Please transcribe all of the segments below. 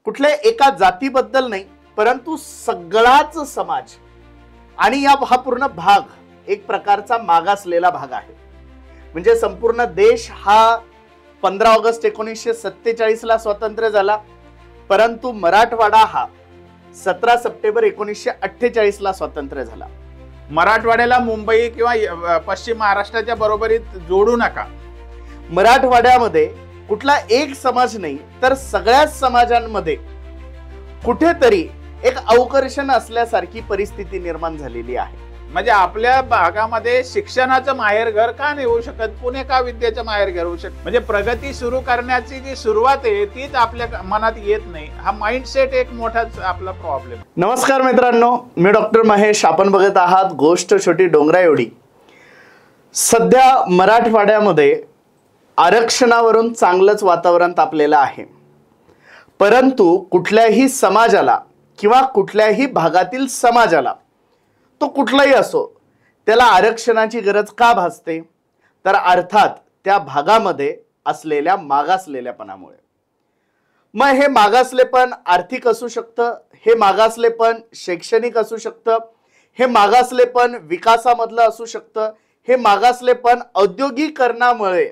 कुठल्या एका जातीबद्दल नाही, परंतु सगळाच समाज आणि हा पूर्ण भाग एक प्रकारचा मागासलेला भाग आहे. म्हणजे संपूर्ण देश हा 15 ऑगस्ट 1947 ला स्वतंत्र झाला, परंतु मराठवाडा हा 17 सप्टेंबर 1948 ला स्वतंत्र झाला. मराठवाड्याला मुंबई किंवा पश्चिम महाराष्ट्राच्या बरोबरीत जोडू नका. मराठवाड्यामध्ये कुठला एक समाज नाही, तर सगळ्याच समाजांमध्ये कुठेतरी एक अवकर्षण असल्यासारखी परिस्थिती निर्माण झालेली आहे. म्हणजे आपल्या भागामध्ये शिक्षणाचं माहेरघर का नाही होऊ शकत, पुणे का विद्येचं माहेरघर होऊ शकत. म्हणजे प्रगती सुरू करण्याची जी सुरुवात आहे तीच आपल्या मनात येत नाही. हा माइंडसेट एक मोठाच आपला प्रॉब्लेम. नमस्कार मित्रांनो, मी डॉक्टर महेश. आपण बघत आहात गोष्ट छोटी डोंगरा एवढी. सध्या मराठवाड्यामध्ये आरक्षणावरून चांगलंच वातावरण तापलेलं आहे, परंतु कुठल्याही समाजाला किंवा कुठल्याही भागातील समाजाला, तो कुठलाही असो, त्याला आरक्षणाची गरज का भासते, तर अर्थात त्या भागामध्ये असलेल्या मागासलेल्यापणामुळे. मग हे मागासलेपण आर्थिक असू शकतं, हे मागासलेपण शैक्षणिक असू शकतं, हे मागासलेपण विकासामधलं असू शकतं, हे मागासलेपण औद्योगिकरणामुळे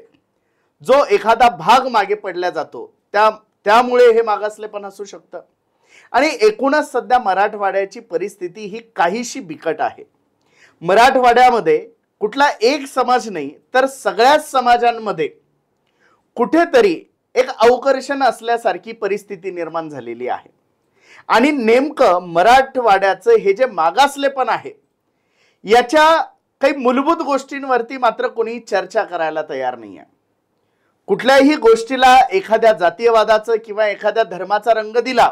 जो एखादा भाग मागे पडला जातो त्यामुळे हे मागासलेपण असू शकतं. आणि एकूणच सध्या मराठवाड्याची परिस्थिती ही काहीशी बिकट आहे. मराठवाड्यामध्ये कुठला एक समाज नाही, तर सगळ्याच समाजांमध्ये कुठेतरी एक अवकर्षण असल्यासारखी परिस्थिती निर्माण झालेली आहे. आणि नेमकं मराठवाड्याचं हे जे मागासलेपण आहे, याच्या काही मूलभूत गोष्टींवरती मात्र कोणी चर्चा करायला तयार नाही आहे. कुठल्याही गोष्टीला एखाद्या जातीयवादाचं किंवा एखाद्या धर्माचा रंग दिला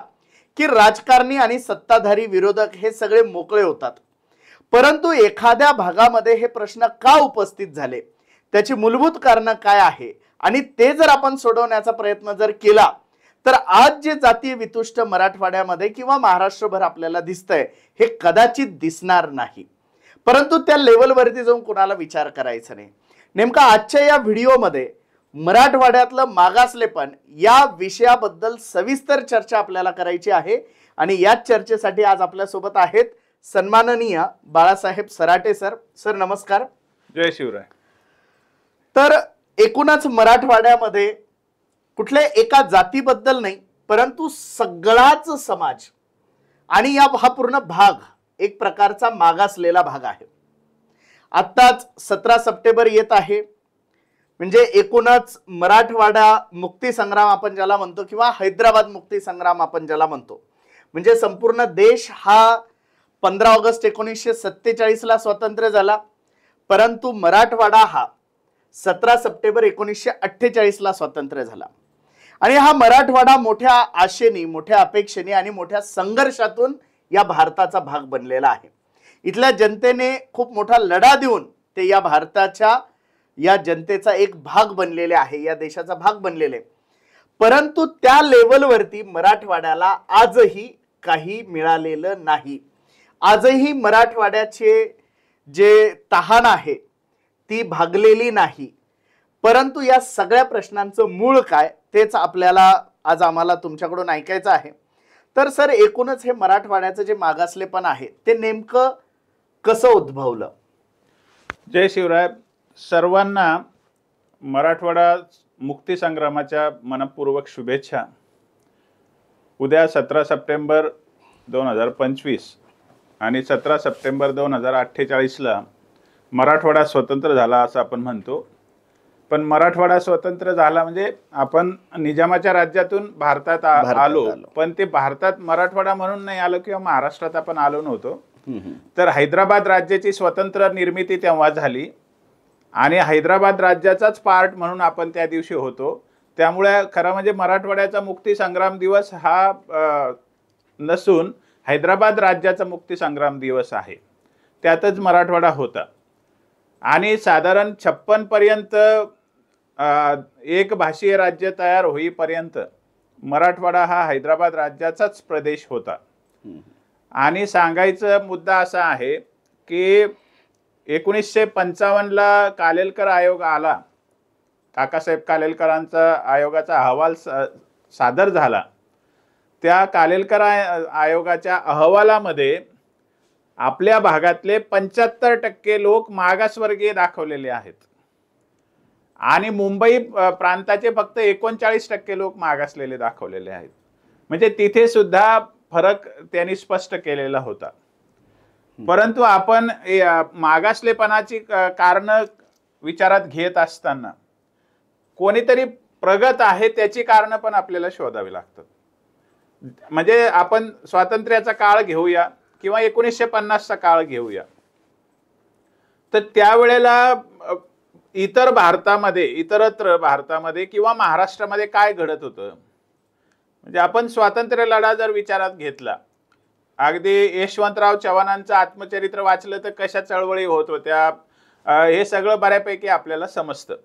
की राजकारणी आणि सत्ताधारी विरोधक हे सगळे मोकळे होतात. परंतु एखाद्या भागामध्ये हे प्रश्न का उपस्थित झाले, त्याची मूलभूत कारणं काय आहे, आणि ते जर आपण सोडवण्याचा प्रयत्न जर केला, तर आज जे जातीय वितुष्ट मराठवाड्यामध्ये किंवा महाराष्ट्रभर आपल्याला दिसतंय हे कदाचित दिसणार नाही. परंतु त्या लेवलवरती जाऊन कोणाला विचार करायचा नाही. नेमका आजच्या या व्हिडिओमध्ये मराठवाड्यातलं मागासलेपण या विषयाबद्दल सविस्तर चर्चा आपल्याला करायची आहे. आणि याच चर्चेसाठी आज आपल्या सोबत आहेत सन्माननीय बाळासाहेब सराटे सर. सर नमस्कार. जय शिवराय. तर एकूणच मराठवाड्यामध्ये कुठल्या एका जातीबद्दल नाही, परंतु सगळाच समाज आणि हा पूर्ण भाग एक प्रकारचा मागासलेला भाग आहे. आत्ताच 17 सप्टेंबर येत आहे. म्हणजे एकूणच मराठवाडा मुक्ती संग्राम आपण ज्याला म्हणतो किंवा हैदराबाद मुक्ती संग्राम आपण ज्याला म्हणतो, म्हणजे संपूर्ण देश हा 15 ऑगस्ट 1947 ला स्वतंत्र झाला, परंतु मराठवाडा हा 17 सप्टेंबर 1948 ला स्वतंत्र झाला. आणि हा मराठवाडा मोठ्या आशेने, मोठ्या अपेक्षेने आणि मोठ्या संघर्षातून या भारताचा भाग बनलेला आहे. इथल्या जनतेने खूप मोठा लढा देऊन ते या भारताच्या, या जनतेचा एक भाग बनलेले आहे, या देशाचा भाग बनलेले. परंतु त्या लेवलवरती मराठवाड्याला आजही काही मिळालेलं नाही. आजही मराठवाड्याचे जे तहान आहे ती भागलेली नाही. परंतु या सगळ्या प्रश्नांचं मूळ काय, तेच आपल्याला आज आम्हाला तुमच्याकडून ऐकायचं आहे. तर सर, एकूणच हे मराठवाड्याचं जे मागासलेपण आहे ते नेमकं कसं उद्भवलं? जय शिवराय. सर्वांना मराठवाडा मुक्ती संग्रामाच्या मनपूर्वक शुभेच्छा. उद्या 17 सप्टेंबर 2025 आणि 17 सप्टेंबर 2048 ला मराठवाडा स्वतंत्र झाला असं आपण म्हणतो. पण मराठवाडा स्वतंत्र झाला म्हणजे आपण निजामाच्या राज्यातून भारतात आलो, पण ते भारतात मराठवाडा म्हणून नाही आलो किंवा महाराष्ट्रात आपण आलो नव्हतो. तर हैदराबाद राज्याची स्वतंत्र निर्मिती तेव्हा झाली आणि हैदराबाद राज्याचाच पार्ट म्हणून आपण त्या दिवशी होतो. त्यामुळे खरं म्हणजे मराठवाड्याचा मुक्ती संग्राम दिवस हा नसून हैदराबाद राज्याचा मुक्ती संग्राम दिवस आहे. त्यातच मराठवाडा होता. आणि साधारण 56 पर्यंत एक भाषीय राज्य तयार होईपर्यंत मराठवाडा हा हैदराबाद राज्याचाच प्रदेश होता. आणि सांगायचा मुद्दा असा आहे की 1955 ला कालेलकर आयोग आला. काकासाहेब कालेलकरांचा आयोगाचा अहवाल सादर झाला. त्या कालेलकर आयोगाच्या अहवालामध्ये आपल्या भागातले 75% लोक मागासवर्गीय दाखवलेले आहेत आणि मुंबई प्रांताचे फक्त 39% लोक मागासलेले दाखवलेले आहेत. म्हणजे तिथे सुद्धा फरक त्यांनी स्पष्ट केलेला होता. परंतु आपण मागासलेपणाची कारण विचारात घेत असताना कोणीतरी प्रगत आहे त्याची कारण पण आपल्याला शोधावी लागतात. म्हणजे आपण स्वातंत्र्याचा काळ घेऊया किंवा 1950चा काळ घेऊया, तर त्यावेळेला इतरत्र भारतामध्ये किंवा महाराष्ट्रामध्ये काय घडत होतं. म्हणजे आपण स्वातंत्र्य लढा जर विचारात घेतला, अगदी यशवंतराव चव्हाणांचं आत्मचरित्र वाचलं तर कशा चळवळी होत होत्या हे सगळं बऱ्यापैकी आपल्याला समजतं.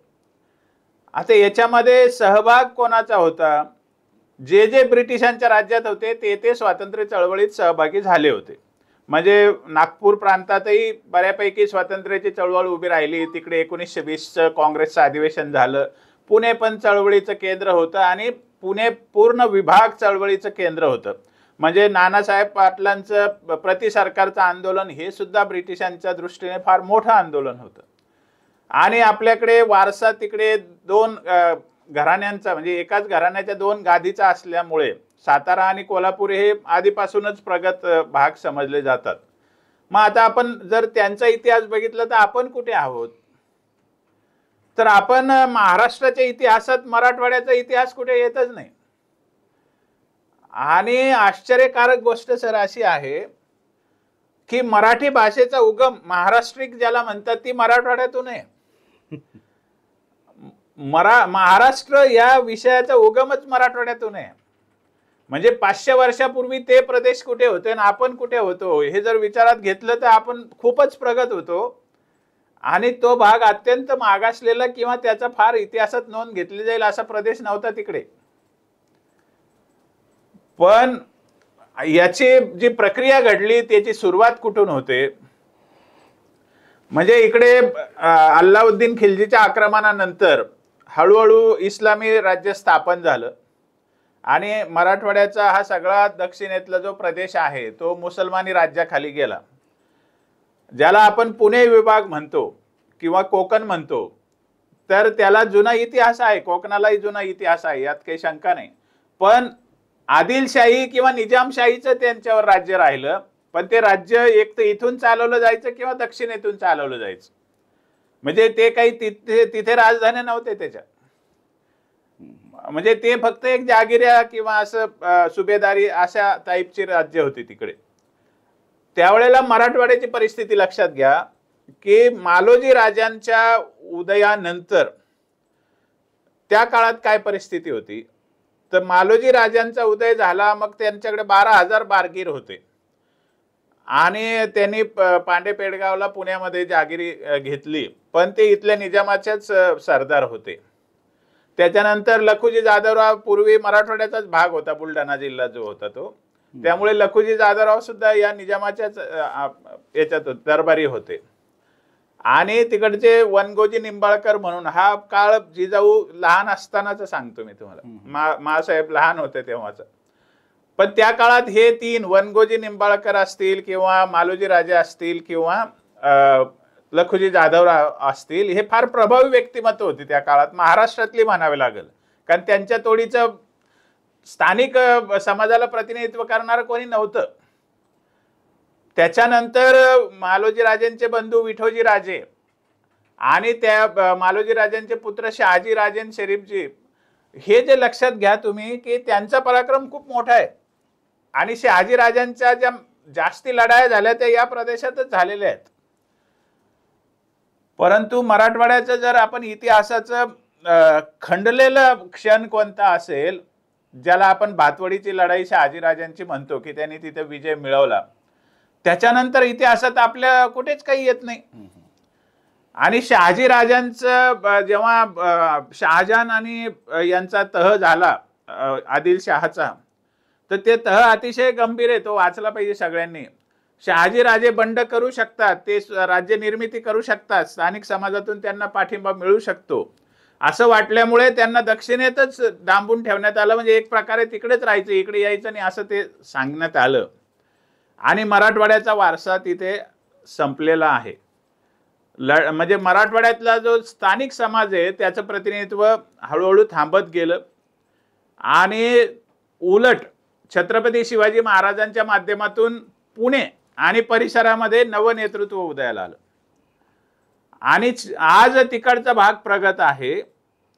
आता याच्यामध्ये सहभाग कोणाचा होता? जे ब्रिटिशांच्या राज्यात होते ते स्वातंत्र्य चळवळीत सहभागी झाले होते. म्हणजे नागपूर प्रांतातही बऱ्यापैकी स्वातंत्र्याची चळवळ उभी राहिली. तिकडे 1920चं काँग्रेसचं अधिवेशन झालं. पुणे पण चळवळीचं केंद्र होतं आणि पुणे पूर्ण विभाग चळवळीचं केंद्र होतं. म्हणजे नानासाहेब पाटलांचं प्रति सरकारचं आंदोलन हे सुद्धा ब्रिटिशांच्या दृष्टीने फार मोठं आंदोलन होतं. आणि आपल्याकडे वारसा तिकडे दोन घराण्यांचा, म्हणजे एकाच घराण्याच्या दोन गादीचा असल्यामुळे सातारा आणि कोल्हापूर हे आधीपासूनच प्रगत भाग समजले जातात. मग आता आपण जर त्यांचा इतिहास बघितला तर आपण कुठे आहोत? तर आपण महाराष्ट्राच्या इतिहासात मराठवाड्याचा इतिहास कुठे येतच नाही. आणि आश्चर्यकारक गोष्ट सर अशी आहे की मराठी भाषेचा उगम महाराष्ट्रिक ज्याला म्हणतात ती मराठवाड्यातून आहे. महाराष्ट्र या विषयाचा उगमच मराठवाड्यातून आहे. म्हणजे 500 वर्षापूर्वी ते प्रदेश कुठे होते आणि आपण कुठे होतो हे जर विचारात घेतलं तर आपण खूपच प्रगत होतो आणि तो भाग अत्यंत मागासलेला किंवा त्याचा फार इतिहासात नोंद घेतली जाईल असा प्रदेश नव्हता तिकडे. पण याची जी प्रक्रिया घडली त्याची सुरुवात कुठून होते? म्हणजे इकडे अल्लाउद्दीन खिल्जीच्या आक्रमणानंतर हळूहळू इस्लामी राज्य स्थापन झालं आणि मराठवाड्याचा हा सगळा दक्षिणेतला जो प्रदेश आहे तो मुसलमानी राज्याखाली गेला. ज्याला आपण पुणे विभाग म्हणतो किंवा कोकण म्हणतो, तर त्याला जुना इतिहास आहे, कोकणालाही जुना इतिहास आहे, यात काही शंका नाही. पण आदिलशाही किंवा निजामशाहीचं त्यांच्यावर राज्य राहिलं, पण ते राज्य एक तर इथून चालवलं जायचं किंवा दक्षिणेतून चालवलं जायचं. म्हणजे ते काही तिथे राजधानी नव्हते त्याच्या. म्हणजे ते फक्त एक जागिऱ्या किंवा असं सुभेदारी अशा टाईपची राज्य होती तिकडे. त्यावेळेला मराठवाड्याची परिस्थिती लक्षात घ्या की मालोजी राजांच्या उदयानंतर त्या काळात काय परिस्थिती होती. तर मालोजी राजांचा उदय झाला, मग त्यांच्याकडे 12,000 बारगीर होते आणि त्यांनी पांडे पेडगावला पुण्यामध्ये जागिरी घेतली, पण ते इथल्या निजामाचेच सरदार होते. त्याच्यानंतर लखुजी जाधवराव पूर्वी मराठवाड्याचाच भाग होता, बुलढाणा जिल्हा जो होता तो, त्यामुळे लखुजी जाधवराव सुद्धा या निजामाच्याच याच्यात दरबारी होते. आणि तिकडचे वनगोजी निंबाळकर म्हणून, हा काळ जिजाऊ लहान असतानाच सांगतो मी तुम्हाला, मासाहेब लहान होते तेव्हाच. पण त्या काळात हे तीन, वनगोजी निंबाळकर असतील किंवा मालोजी राजे असतील किंवा लखुजी जाधवराव असतील, हे फार प्रभावी व्यक्तिमत्व होती त्या काळात, महाराष्ट्रातली म्हणावे लागेल. कारण त्यांच्या तोडीचं स्थानिक समाजाला प्रतिनिधित्व करणारं कोणी नव्हतं. त्याच्यानंतर मालोजी राजेंचे बंधू विठोजी राजे आणि त्या मालोजी राजेंचे पुत्र शहाजी राजेन शरीफजी, हे जे लक्षात घ्या तुम्ही की त्यांचा पराक्रम खूप मोठा आहे. आणि शहाजी राजांच्या ज्या जास्ती लढाया झाल्या त्या या प्रदेशातच झालेल्या आहेत. परंतु मराठवाड्याचं जर आपण इतिहासाचं खंडलेलं क्षण कोणता असेल, ज्याला आपण भातवडीची लढाई शहाजी राजांची म्हणतो की त्यांनी तिथे विजय मिळवला, त्याच्यानंतर इतिहासात आपल्या कुठेच काही येत नाही. आणि शहाजी राजांचं जेव्हा शहाजहान आणि यांचा तह झाला आदिलशहाचा, तर ते तह अतिशय गंभीर आहे, तो वाचला पाहिजे सगळ्यांनी. शहाजी राजे बंड करू शकतात, ते राज्य निर्मिती करू शकतात, स्थानिक समाजातून त्यांना पाठिंबा मिळू शकतो असं वाटल्यामुळे त्यांना दक्षिणेतच डांबून ठेवण्यात आलं, म्हणजे एक प्रकारे तिकडेच राहायचं, इकडे यायचं नाही असं ते सांगण्यात आलं. आणि मराठवाड्याचा वारसा तिथे संपलेला आहे. म्हणजे मराठवाड्यातला जो स्थानिक समाज आहे त्याचं प्रतिनिधित्व हळूहळू थांबत गेलं आणि उलट छत्रपती शिवाजी महाराजांच्या माध्यमातून पुणे आणि परिसरामध्ये नवं नेतृत्व उदयाला आलं आणि आज तिकडचा भाग प्रगत आहे.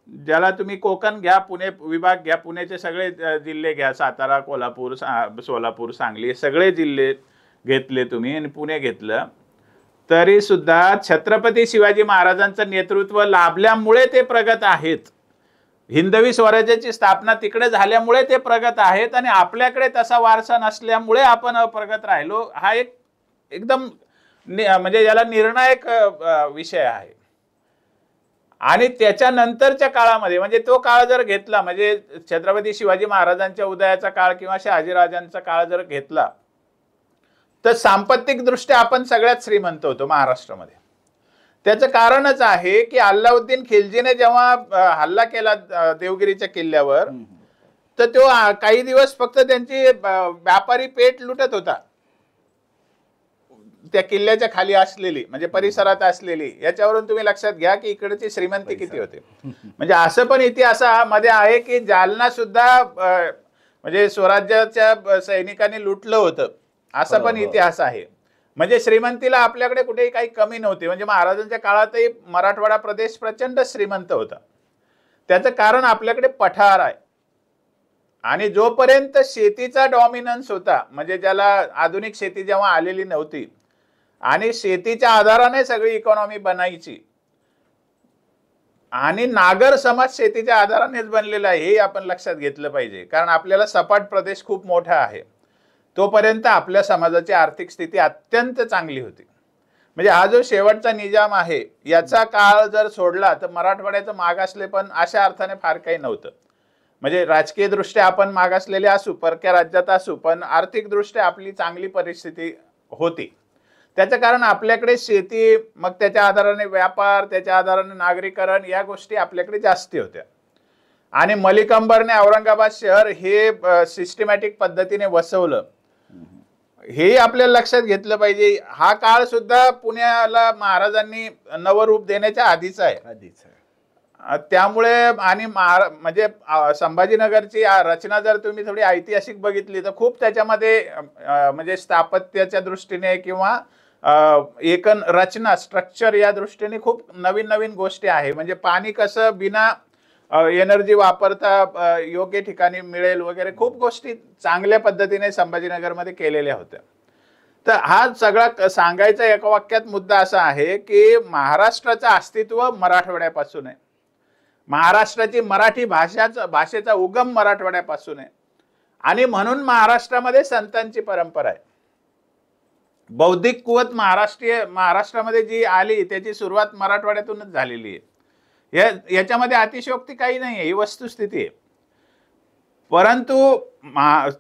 ज्याला तुम्ही कोकण घ्या, पुणे विभाग घ्या, पुण्याचे सगळे जिल्हे घ्या, सातारा, कोल्हापूर, सोलापूर, सांगली, सगळे जिल्हे घेतले तुम्ही आणि पुणे घेतलं, तरी सुद्धा छत्रपती शिवाजी महाराजांचं नेतृत्व लाभल्यामुळे ते प्रगत आहेत. हिंदवी स्वराज्याची स्थापना तिकडे झाल्यामुळे ते प्रगत आहेत आणि आपल्याकडे तसा वारसा नसल्यामुळे आपण अप्रगत राहिलो. हा एक एकदम म्हणजे याला निर्णायक विषय आहे. आणि त्याच्यानंतरच्या काळामध्ये म्हणजे तो काळ जर घेतला, म्हणजे छत्रपती शिवाजी महाराजांच्या उदयाचा काळ किंवा शहाजीराजांचा काळ जर घेतला, तर सांपत्तिक दृष्ट्या आपण सगळ्यात श्रीमंत होतो महाराष्ट्रामध्ये. त्याचं कारणच आहे की अल्लाउद्दीन खिलजीने जेव्हा हल्ला केला देवगिरीच्या किल्ल्यावर, तर तो काही दिवस फक्त त्यांची व्यापारी पेठ लुटत होता, त्या किल्ल्याच्या खाली असलेली म्हणजे परिसरात असलेली. याच्यावरून तुम्ही लक्षात घ्या की इकडची श्रीमंती किती होते. म्हणजे असं पण इतिहासामध्ये आहे की जालना सुद्धा म्हणजे स्वराज्याच्या सैनिकांनी लुटलं होतं, असा पण इतिहास आहे. म्हणजे श्रीमंतीला आपल्याकडे कुठेही काही कमी नव्हती. म्हणजे महाराजांच्या काळातही मराठवाडा प्रदेश प्रचंड श्रीमंत होता. त्याचं कारण आपल्याकडे पठार आहे आणि जोपर्यंत शेतीचा डॉमिनन्स होता, म्हणजे ज्याला आधुनिक शेती जेव्हा आलेली नव्हती आणि शेतीच्या आधाराने सगळी इकॉनॉमी बनायची आणि नागर समाज शेतीच्या आधारानेच बनलेला आहे, हे आपण लक्षात घेतलं पाहिजे. कारण आपल्याला सपाट प्रदेश खूप मोठा आहे, तोपर्यंत आपल्या समाजाची आर्थिक स्थिती अत्यंत चांगली होती. म्हणजे हा जो शेवटचा निजाम आहे याचा काळ जर सोडला तर मराठवाड्याचं मागासलेपण अशा अर्थाने फार काही नव्हतं. म्हणजे राजकीय दृष्ट्या आपण मागासलेले असू, परक्या राज्यात असू, पण आर्थिक दृष्ट्या आपली चांगली परिस्थिती होती. त्याचं कारण आपल्याकडे शेती, मग त्याच्या आधाराने व्यापार, त्याच्या आधाराने नागरीकरण, या गोष्टी आपल्याकडे जास्ती होत्या. आणि मलिक अंबरने औरंगाबाद शहर हे सिस्टमॅटिक पद्धतीने वसवलं, हे आपल्याला लक्षात घेतलं पाहिजे. हा काळ सुद्धा पुण्याला महाराजांनी नवरूप देण्याच्या आधीच आहे. त्यामुळे आणि म्हणजे संभाजीनगरची रचना जर तुम्ही थोडी ऐतिहासिक बघितली तर खूप त्याच्यामध्ये म्हणजे स्थापत्याच्या दृष्टीने किंवा एकन रचना स्ट्रक्चर या दृष्टीने खूप नवीन नवीन गोष्टी आहे. म्हणजे पाणी कसं बिना एनर्जी वापरता योग्य ठिकाणी मिळेल वगैरे खूप गोष्टी चांगल्या पद्धतीने संभाजीनगरमध्ये केलेल्या होत्या. तर हा सगळा सांगायचा एका वाक्यात मुद्दा असा आहे की महाराष्ट्राचं अस्तित्व मराठवाड्यापासून आहे. महाराष्ट्राची मराठी भाषेचा उगम मराठवाड्यापासून आहे आणि म्हणून महाराष्ट्रामध्ये संतांची परंपरा आहे. बौद्धिक कुवत महाराष्ट्रामध्ये जी आली त्याची सुरुवात मराठवाड्यातूनच झालेली आहे. याच्यामध्ये अतिशयोक्ती काही नाही आहे, ही वस्तुस्थिती आहे. परंतु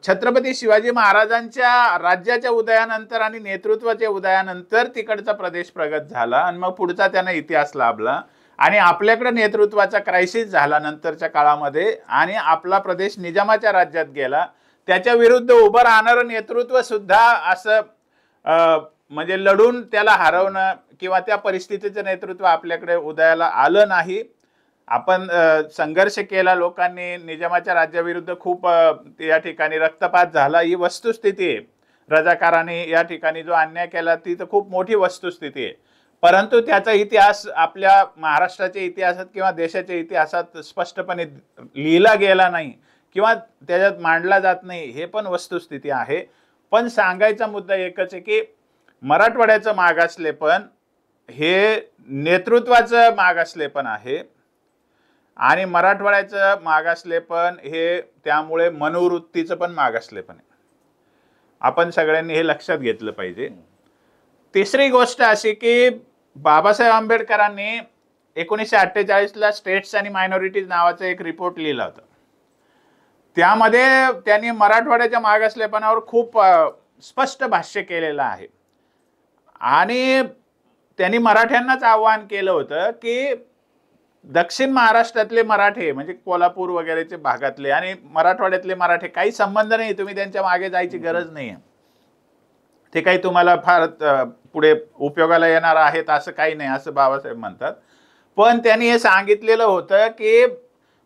छत्रपती शिवाजी महाराजांच्या राज्याच्या उदयानंतर आणि नेतृत्वाच्या उदयानंतर तिकडचा प्रदेश प्रगत झाला आणि मग पुढचा त्यांना इतिहास लाभला आणि आपल्याकडे नेतृत्वाचा क्रायसिस झाला नंतरच्या काळामध्ये आणि आपला प्रदेश निजामाच्या राज्यात गेला. त्याच्या विरुद्ध उभं राहणारं नेतृत्व सुद्धा असं म्हणजे लढून त्याला हरवणं किंवा त्या परिस्थितीचं नेतृत्व आपल्याकडे उदयाला आलं नाही. आपण संघर्ष केला लोकांनी, निजामाच्या राज्याविरुद्ध खूप या ठिकाणी रक्तपात झाला, ही वस्तुस्थिती आहे. रजाकारांनी या ठिकाणी जो अन्याय केला ती तर खूप मोठी वस्तुस्थिती आहे. परंतु त्याचा इतिहास आपल्या महाराष्ट्राच्या इतिहासात किंवा देशाच्या इतिहासात स्पष्टपणे लिहिला गेला नाही किंवा त्याच्यात मांडला जात नाही, हे पण वस्तुस्थिती आहे. पण सांगायचा मुद्दा एकच आहे की मराठवाड्याचं मागासलेपण हे नेतृत्वाचं मागासलेपण आहे आणि मराठवाड्याचं मागासलेपण हे त्यामुळे मनोवृत्तीचं पण मागासलेपण आहे. आपण सगळ्यांनी हे लक्षात घेतलं पाहिजे. तिसरी गोष्ट अशी की बाबासाहेब आंबेडकरांनी 1948ला स्टेट्स आणि मायनॉरिटीज नावाचा एक रिपोर्ट लिहिला होता. त्यामध्ये त्यांनी मराठवाड्याच्या मागासलेपणावर खूप स्पष्ट भाष्य केलेलं आहे आणि त्यांनी मराठ्यांनाच आव्हान केलं होतं की दक्षिण महाराष्ट्रातले मराठे म्हणजे कोल्हापूर वगैरेचे भागातले आणि मराठवाड्यातले मराठे काही संबंध नाही, तुम्ही त्यांच्या मागे जायची गरज नाही आहे. ते काही तुम्हाला फार पुढे उपयोगाला येणार आहेत असं काही नाही, असं बाबासाहेब म्हणतात. पण त्यांनी हे सांगितलेलं होतं की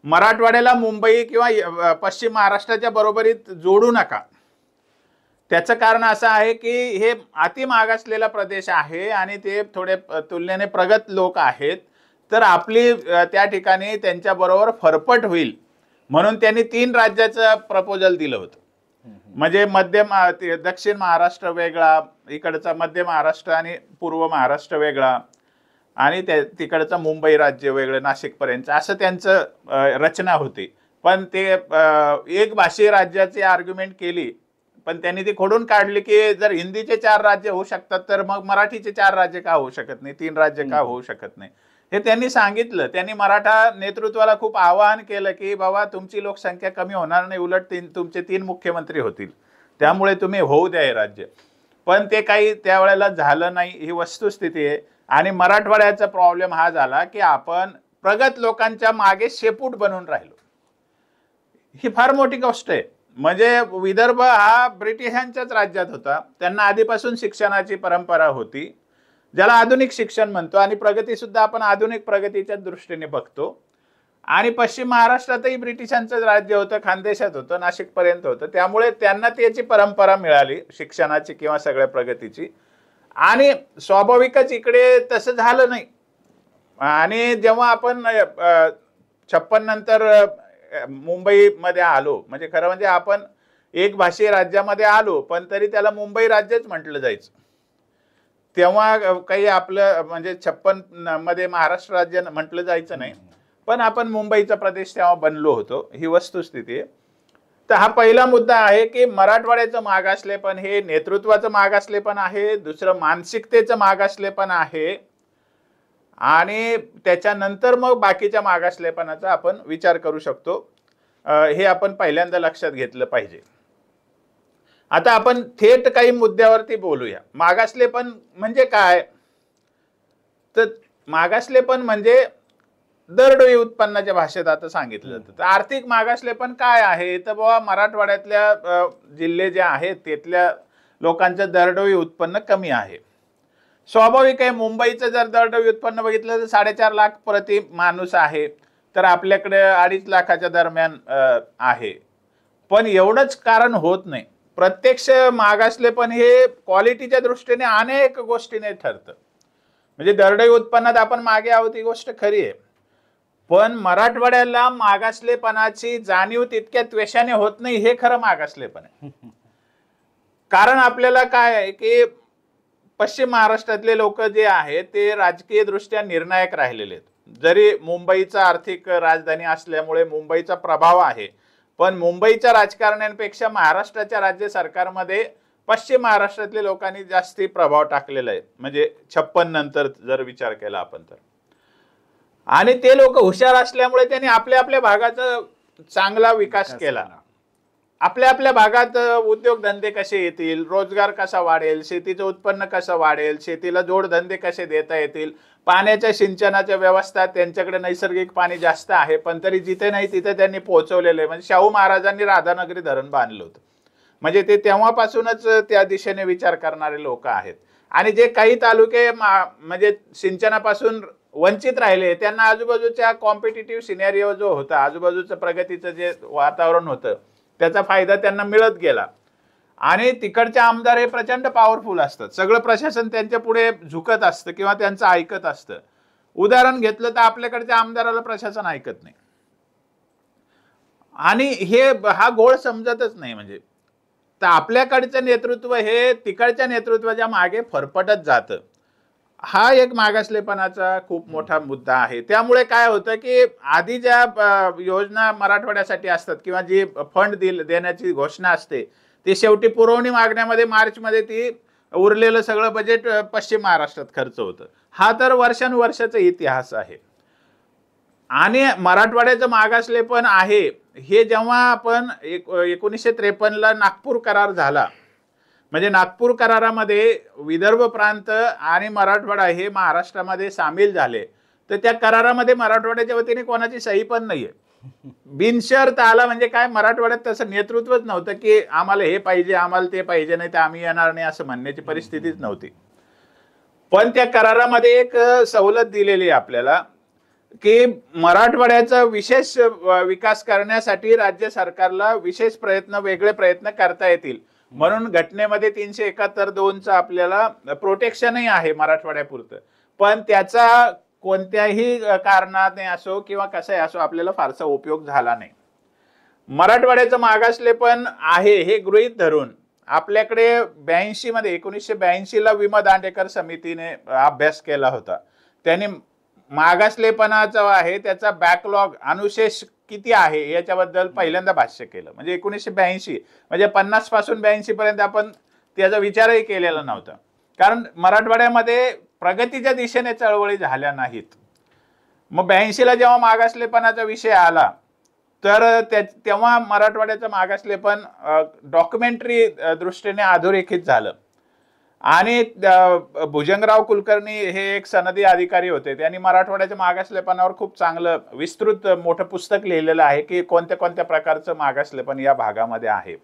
मराठवाड्याला मुंबई किंवा पश्चिम महाराष्ट्राच्या बरोबरीत जोडू नका. त्याचं कारण असं आहे की हे अति मागासलेला प्रदेश आहे आणि ते थोडे तुलनेने प्रगत लोक आहेत, तर आपली त्या ठिकाणी त्यांच्याबरोबर फरफट होईल म्हणून त्यांनी 3 राज्याचं प्रपोजल दिलं होतं. म्हणजे दक्षिण महाराष्ट्र वेगळा, इकडचा मध्य महाराष्ट्र आणि पूर्व महाराष्ट्र वेगळा, आणि तिकडचं मुंबई राज्य वेगळं नाशिकपर्यंत, असं त्यांचं रचना होती. पण ते एक भाषीय राज्याची आर्ग्युमेंट केली, पण त्यांनी ती खोडून काढली की जर हिंदीचे 4 राज्य होऊ शकतात तर मग मराठीचे 4 राज्य का होऊ शकत नाही, 3 राज्य का होऊ शकत नाही, हे त्यांनी सांगितलं. त्यांनी मराठा नेतृत्वाला खूप आवाहन केलं की बाबा तुमची लोकसंख्या कमी होणार नाही, उलट तुमचे 3 मुख्यमंत्री होतील, त्यामुळे तुम्ही होऊ द्या हे राज्य. पण ते काही त्यावेळेला झालं नाही, ही वस्तुस्थिती आहे. आणि मराठवाड्याचा प्रॉब्लेम हा झाला की आपण प्रगत लोकांच्या मागे शेपूट बनून राहिलो. ही फार मोठी गोष्ट आहे. म्हणजे विदर्भ हा ब्रिटिशांच्याच राज्यात होता, त्यांना आधीपासून शिक्षणाची परंपरा होती, ज्याला आधुनिक शिक्षण म्हणतो, आणि प्रगती सुद्धा आपण आधुनिक प्रगतीच्या दृष्टीने बघतो. आणि पश्चिम महाराष्ट्रातही ब्रिटिशांचं राज्य होतं, खानदेशात होतं, नाशिकपर्यंत होतं, त्यामुळे त्यांना त्याची परंपरा मिळाली शिक्षणाची किंवा सगळ्या प्रगतीची. आणि स्वाभाविकच इकडे तसं झालं नाही. आणि जेव्हा आपण 56 नंतर मुंबईमध्ये आलो, म्हणजे खरं म्हणजे आपण एक भाषीय राज्यामध्ये आलो, पण तरी त्याला मुंबई राज्यच म्हटलं जायचं. तेव्हा काही आपलं म्हणजे 56 मध्ये महाराष्ट्र राज्य म्हटलं जायचं नाही, पण आपण मुंबईचा प्रदेश तेव्हा बनलो होतो, ही वस्तुस्थिती आहे. तर हा पहिला मुद्दा आहे की मराठवाड्याचं मागासलेपण हे नेतृत्वाचं मागासलेपण आहे, दुसरं मानसिकतेचं मागासलेपण आहे, आणि त्याच्यानंतर मग बाकीच्या मागासलेपणाचा आपण विचार करू शकतो. हे आपण पहिल्यांदा लक्षात घेतलं पाहिजे. आता आपण थेट काही मुद्द्यावरती बोलूया. मागासलेपण म्हणजे काय? तर मागासलेपण म्हणजे दरडोई उत्पन्नाच्या भाषेत आता सांगितलं जातं. तर आर्थिक मागासलेपण काय आहे? तर बाबा मराठवाड्यातल्या जिल्हे जे आहेत तिथल्या लोकांचं दरडोई उत्पन्न कमी आहे. स्वाभाविक आहे, मुंबईचं जर दरडोई उत्पन्न बघितलं तर 4.5 लाख प्रति माणूस आहे, तर आपल्याकडे 2.5 लाखाच्या दरम्यान आहे. पण एवढंच कारण होत नाही. प्रत्यक्ष मागासलेपण हे क्वालिटीच्या दृष्टीने अनेक गोष्टीने ठरतं. म्हणजे दरडोई उत्पन्नात आपण मागे आहोत ही गोष्ट खरी आहे, पण मराठवाड्याला मागासलेपणाची जाणीव तितक्या त्वेषाने होत नाही, हे खरं मागासलेपण आहे. कारण आपल्याला काय आहे की पश्चिम महाराष्ट्रातले लोक जे आहेत ते राजकीय दृष्ट्या निर्णायक राहिलेले आहेत. जरी मुंबईचा आर्थिक राजधानी असल्यामुळे मुंबईचा प्रभाव आहे, पण मुंबईच्या राजकारण्यांपेक्षा महाराष्ट्राच्या राज्य सरकारमध्ये पश्चिम महाराष्ट्रातल्या लोकांनी जास्ती प्रभाव टाकलेला आहे. म्हणजे 56 नंतर जर विचार केला आपण तर. आणि ते लोक हुशार असल्यामुळे त्यांनी आपल्या आपल्या भागाचा चांगला विकास केला. आपल्या आपल्या भागात उद्योगधंदे कसे येतील, रोजगार कसा वाढेल, शेतीचं उत्पन्न कसं वाढेल, शेतीला जोडधंदे कसे देता येतील, पाण्याच्या सिंचनाच्या व्यवस्था, त्यांच्याकडे नैसर्गिक पाणी जास्त आहे पण तरी जिथे नाही तिथे त्यांनी पोहोचवलेलं आहे. म्हणजे शाहू महाराजांनी राधानगरी धरण बांधलं होतं. म्हणजे ते तेव्हापासूनच त्या दिशेने विचार करणारे लोक आहेत. आणि जे काही तालुके म्हणजे सिंचनापासून वंचित राहिले, त्यांना आजूबाजूच्या कॉम्पिटिटिव्ह सिनेरिओ जो होता, आजूबाजूचं प्रगतीचं जे वातावरण होतं, त्याचा फायदा त्यांना मिळत गेला. आणि तिकडचे आमदार हे प्रचंड पॉवरफुल असतात, सगळं प्रशासन त्यांच्या पुढे झुकत असतं किंवा त्यांचं ऐकत असतं. उदाहरण घेतलं तर आपल्याकडच्या आमदाराला प्रशासन ऐकत नाही, आणि हा गोळ समजतच नाही. म्हणजे तर आपल्याकडचं नेतृत्व हे तिकडच्या नेतृत्वाच्या मागे फरफटत जातं. हा एक मागासलेपणाचा खूप मोठा मुद्दा आहे. त्यामुळे काय होतं की आधी ज्या योजना मराठवाड्यासाठी असतात किंवा जी फंड देण्याची घोषणा असते, ती शेवटी पुरवणी मागण्यामध्ये मार्चमध्ये ती उरलेलं सगळं बजेट पश्चिम महाराष्ट्रात खर्च होतं. हा तर वर्षानुवर्षाचा इतिहास आहे. आणि मराठवाड्याचं मागासलेपण आहे हे जेव्हा आपण 1953ला नागपूर करार झाला, म्हणजे नागपूर करारामध्ये विदर्भ प्रांत आणि मराठवाडा हे महाराष्ट्रामध्ये सामील झाले, तर त्या करारामध्ये मराठवाड्याच्या वतीने कोणाची सही पण नाहीये. बिनशर्त आला म्हणजे काय, मराठवाड्यात तसं नेतृत्वच नव्हतं की आम्हाला हे पाहिजे आम्हाला ते पाहिजे नाही तर आम्ही येणार नाही असं म्हणण्याची परिस्थितीच नव्हती. पण त्या करारामध्ये एक सवलत दिलेली आहे आपल्याला की मराठवाड्याचा विशेष विकास करण्यासाठी राज्य सरकारला विशेष प्रयत्न वेगळे प्रयत्न करता येतील म्हणून घटनेमध्ये 371(2) आपल्याला प्रोटेक्शनही आहे मराठवाड्यापुरतं. पण त्याचा कोणत्याही कारणाने असो किंवा कसाही असो आपल्याला फारसा उपयोग झाला नाही. मराठवाड्याचं मागासलेपण आहे हे गृहीत धरून आपल्याकडे 82 मध्ये 1982 ला विमा दांडेकर समितीने अभ्यास केला होता. त्यांनी मागासलेपणाचा आहे त्याचा बॅकलॉग अनुशेष किती आहे याच्याबद्दल पहिल्यांदा भाष्य केलं. म्हणजे 1982 म्हणजे 50 पासून 82 पर्यंत आपण त्याचा विचारही केलेला नव्हता. कारण मराठवाड्यामध्ये प्रगतीच्या दिशेने चळवळी झाल्या नाहीत. मग 82 ला जेव्हा मागासलेपणाचा विषय आला तर तेव्हा मराठवाड्याचं मागासलेपण डॉक्युमेंटरी दृष्टीने अधोरेखित झालं. आणि भुजंगराव कुलकर्णी हे एक सनदी अधिकारी होते. त्यांनी मराठवाड्याच्या मागासलेपणावर खूप चांगलं विस्तृत मोठं पुस्तक लिहिलेलं आहे की कोणत्या कोणत्या प्रकारचं मागासलेपण या भागामध्ये आहे.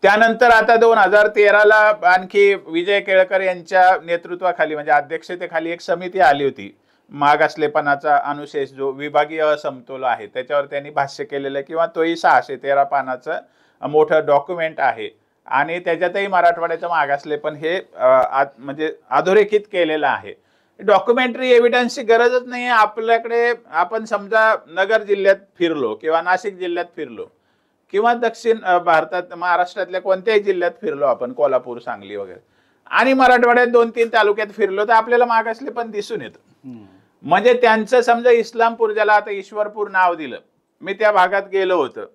त्यानंतर आता 2013 ला आणखी विजय केळकर यांच्या नेतृत्वाखाली म्हणजे अध्यक्षतेखाली एक समिती आली होती. मागासलेपणाचा अनुशेष जो विभागीय असमतोल आहे त्याच्यावर त्यांनी भाष्य केलेलं किंवा तोही 613 पानाचं मोठं डॉक्युमेंट आहे. आणि त्याच्यातही मराठवाड्याचं मागासलेपण हे म्हणजे अधोरेखित केलेलं आहे. डॉक्युमेंटरी एव्हिडन्सची गरजच नाही आहे आपल्याकडे. आपण समजा नगर जिल्ह्यात फिरलो किंवा नाशिक जिल्ह्यात फिरलो किंवा दक्षिण भारतात महाराष्ट्रातल्या कोणत्याही जिल्ह्यात फिरलो आपण कोल्हापूर सांगली वगैरे आणि मराठवाड्यात 2-3 तालुक्यात फिरलो तर आपल्याला मागासलेपण दिसून येतं. म्हणजे त्यांचं समजा इस्लामपूर ज्याला आता ईश्वरपूर नाव दिलं मी त्या भागात गेलो होतो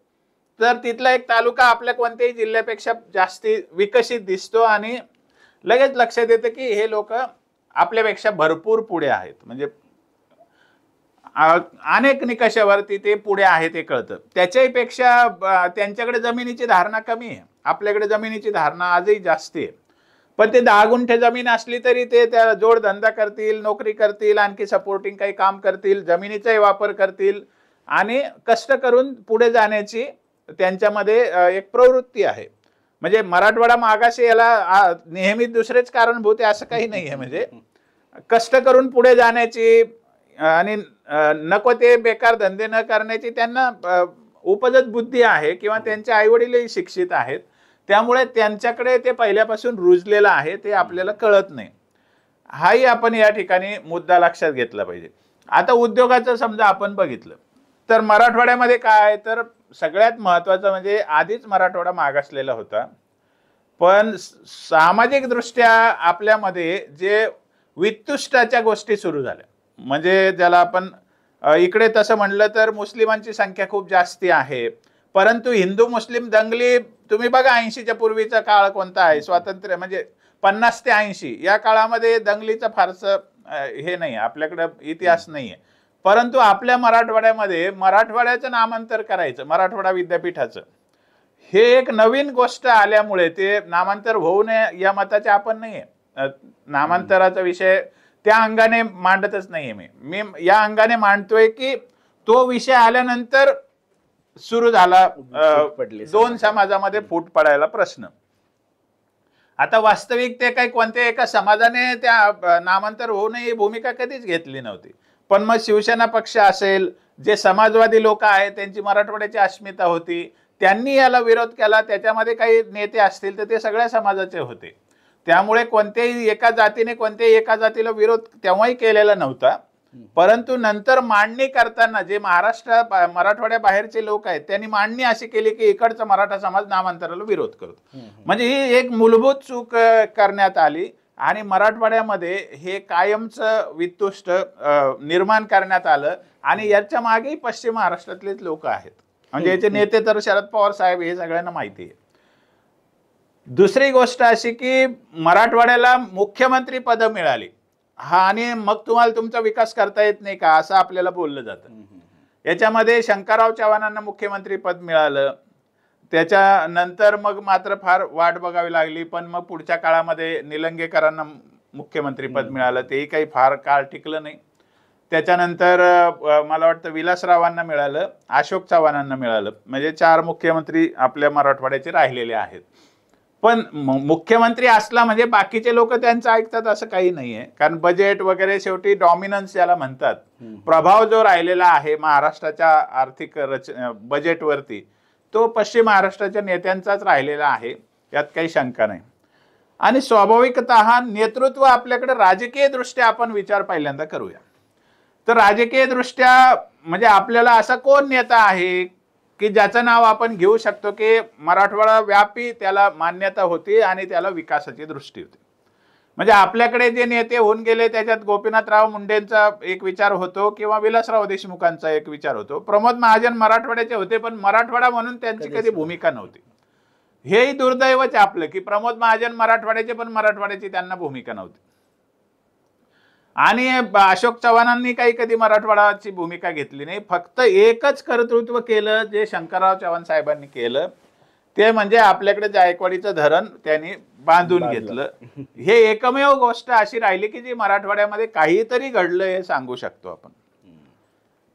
तर तिथला एक तालुका आपल्या कोणत्याही जिल्ह्यापेक्षा जास्ती विकसित दिसतो आणि लगेच लक्षात येतं की हे लोक आपल्यापेक्षा भरपूर पुढे आहेत. म्हणजे अनेक निकषावरती ते पुढे आहेत हे कळतं. त्याच्याही पेक्षा त्यांच्याकडे जमिनीची धारणा कमी आहे. आपल्याकडे जमिनीची धारणा आजही जास्ती आहे. पण ते 10 गुंठे जमीन असली तरी ते त्या जोडधंदा करतील नोकरी करतील आणखी सपोर्टिंग काही काम करतील जमिनीचाही वापर करतील आणि कष्ट करून पुढे जाण्याची त्यांच्यामध्ये एक प्रवृत्ती आहे. म्हणजे मराठवाडा मागास याला नेहमी दुसरेच कारणभूत आहे असं काही नाही आहे. म्हणजे कष्ट करून पुढे जाण्याची आणि नको ते बेकार धंदे न करण्याची त्यांना उपजत बुद्धी आहे किंवा त्यांचे आईवडीलही शिक्षित आहेत त्यामुळे त्यांच्याकडे ते पहिल्यापासून रुजलेलं आहे ते आपल्याला कळत नाही. हाही आपण या ठिकाणी मुद्दा लक्षात घेतला पाहिजे. आता उद्योगाचं समजा आपण बघितलं तर मराठवाड्यामध्ये काय तर सगळ्यात महत्त्वाचं म्हणजे आधीच मराठवाडा मागासलेला होता. पण सामाजिक दृष्ट्या आपल्यामध्ये जे वित्तुष्टाच्या गोष्टी सुरू झाल्या म्हणजे ज्याला आपण इकडे तसं म्हणलं तर मुस्लिमांची संख्या खूप जास्ती आहे. परंतु हिंदू मुस्लिम दंगली तुम्ही बघा 80च्या पूर्वीचा काळ कोणता आहे स्वातंत्र्य म्हणजे 50 ते 80 या काळामध्ये दंगलीचं फारसं हे नाही आपल्याकडे इतिहास नाहीये. परंतु आपल्या मराठवाड्यामध्ये मराठवाड्याचं नामांतर करायचं मराठवाडा विद्यापीठाचं हे एक नवीन गोष्ट आल्यामुळे ते नामांतर होऊ नये या मताचे आपण नाहीये. नामांतराचा विषय त्या अंगाने मांडतच नाहीये मी या अंगाने मांडतोय की तो विषय आल्यानंतर सुरू झाला 2 समाजामध्ये फूट पडायला प्रश्न. आता वास्तविक ते काही कोणत्या एका समाजाने त्या नामांतर होऊ नये ही भूमिका कधीच घेतली नव्हती. पण मग शिवसेना पक्ष असेल जे समाजवादी लोक आहेत त्यांची मराठवाड्याची अस्मिता होती त्यांनी याला विरोध केला. त्याच्यामध्ये काही नेते असतील तर ते सगळ्या समाजाचे होते. त्यामुळे कोणत्याही एका जातीने कोणत्याही एका जातीला विरोध तेव्हाही केलेला नव्हता. परंतु नंतर मांडणी करताना जे मराठवाड्या बाहेरचे लोक आहेत त्यांनी मांडणी अशी केली की इकडचा मराठा समाज नामांतराला विरोध करतो. म्हणजे ही एक मूलभूत चूक करण्यात आली आणि मराठवाड्यामध्ये हे कायमचं वित्तुष्ट निर्माण करण्यात आलं आणि याच्या मागेही पश्चिम महाराष्ट्रातलेच लोक आहेत. म्हणजे याचे नेते तर शरद पवार साहेब हे सगळ्यांना माहिती आहे. दुसरी गोष्ट अशी की मराठवाड्याला मुख्यमंत्री पद मिळाली हा आणि मग तुम्हाला तुमचा विकास करता येत नाही का असं आपल्याला बोललं जातं. याच्यामध्ये शंकरराव चव्हाणांना मुख्यमंत्री पद मिळालं. त्याच्यानंतर मग मात्र फार वाट बघावी लागली. पण मग पुढच्या काळामध्ये निलंगेकरांना मुख्यमंत्री पद मिळालं तेही काही फार काळ टिकलं नाही. त्याच्यानंतर मला वाटतं विलासरावांना मिळालं, अशोक चव्हाणांना मिळालं. म्हणजे 4 मुख्यमंत्री आपल्या मराठवाड्याचे राहिलेले आहेत. पण मुख्यमंत्री असला म्हणजे बाकीचे लोक त्यांचं ऐकतात असं काही नाहीये. कारण बजेट वगैरे शेवटी डॉमिनन्स ज्याला म्हणतात, प्रभाव जो राहिलेला आहे महाराष्ट्राच्या आर्थिक बजेटवरती, तो पश्चिम महाराष्ट्राच्या नेत्यांचाच राहिलेला आहे, यात काही शंका नाही. आणि स्वाभाविकतः नेतृत्व आपल्याकडे राजकीय दृष्ट्या आपण विचार पहिल्यांदा करूया. तर राजकीय दृष्ट्या म्हणजे आपल्याला असा कोण नेता आहे की ज्याचं नाव आपण घेऊ शकतो की मराठवाडा व्यापी त्याला मान्यता होती आणि त्याला विकासाची दृष्टी होती. म्हणजे आपल्याकडे जे नेते होऊन गेले त्याच्यात गोपीनाथराव मुंडेंचा एक विचार होतो किंवा विलासराव देशमुखांचा एक विचार होतो. प्रमोद महाजन मराठवाड्याचे होते, पण मराठवाडा म्हणून त्यांची कधी भूमिका नव्हती. हेही दुर्दैवच आपलं की प्रमोद महाजन मराठवाड्याचे, पण मराठवाड्याची त्यांना भूमिका नव्हती. आणि अशोक चव्हाणांनी काही कधी मराठवाडाची भूमिका घेतली नाही. फक्त एकच कर्तृत्व केलं जे शंकरराव चव्हाण साहेबांनी केलं, ते म्हणजे आपल्याकडे जायकवाडीचं धरण त्यांनी बांधून घेतलं. हे एकमेव गोष्ट अशी राहिली की जी मराठवाड्यामध्ये काहीतरी घडलं हे सांगू शकतो आपण.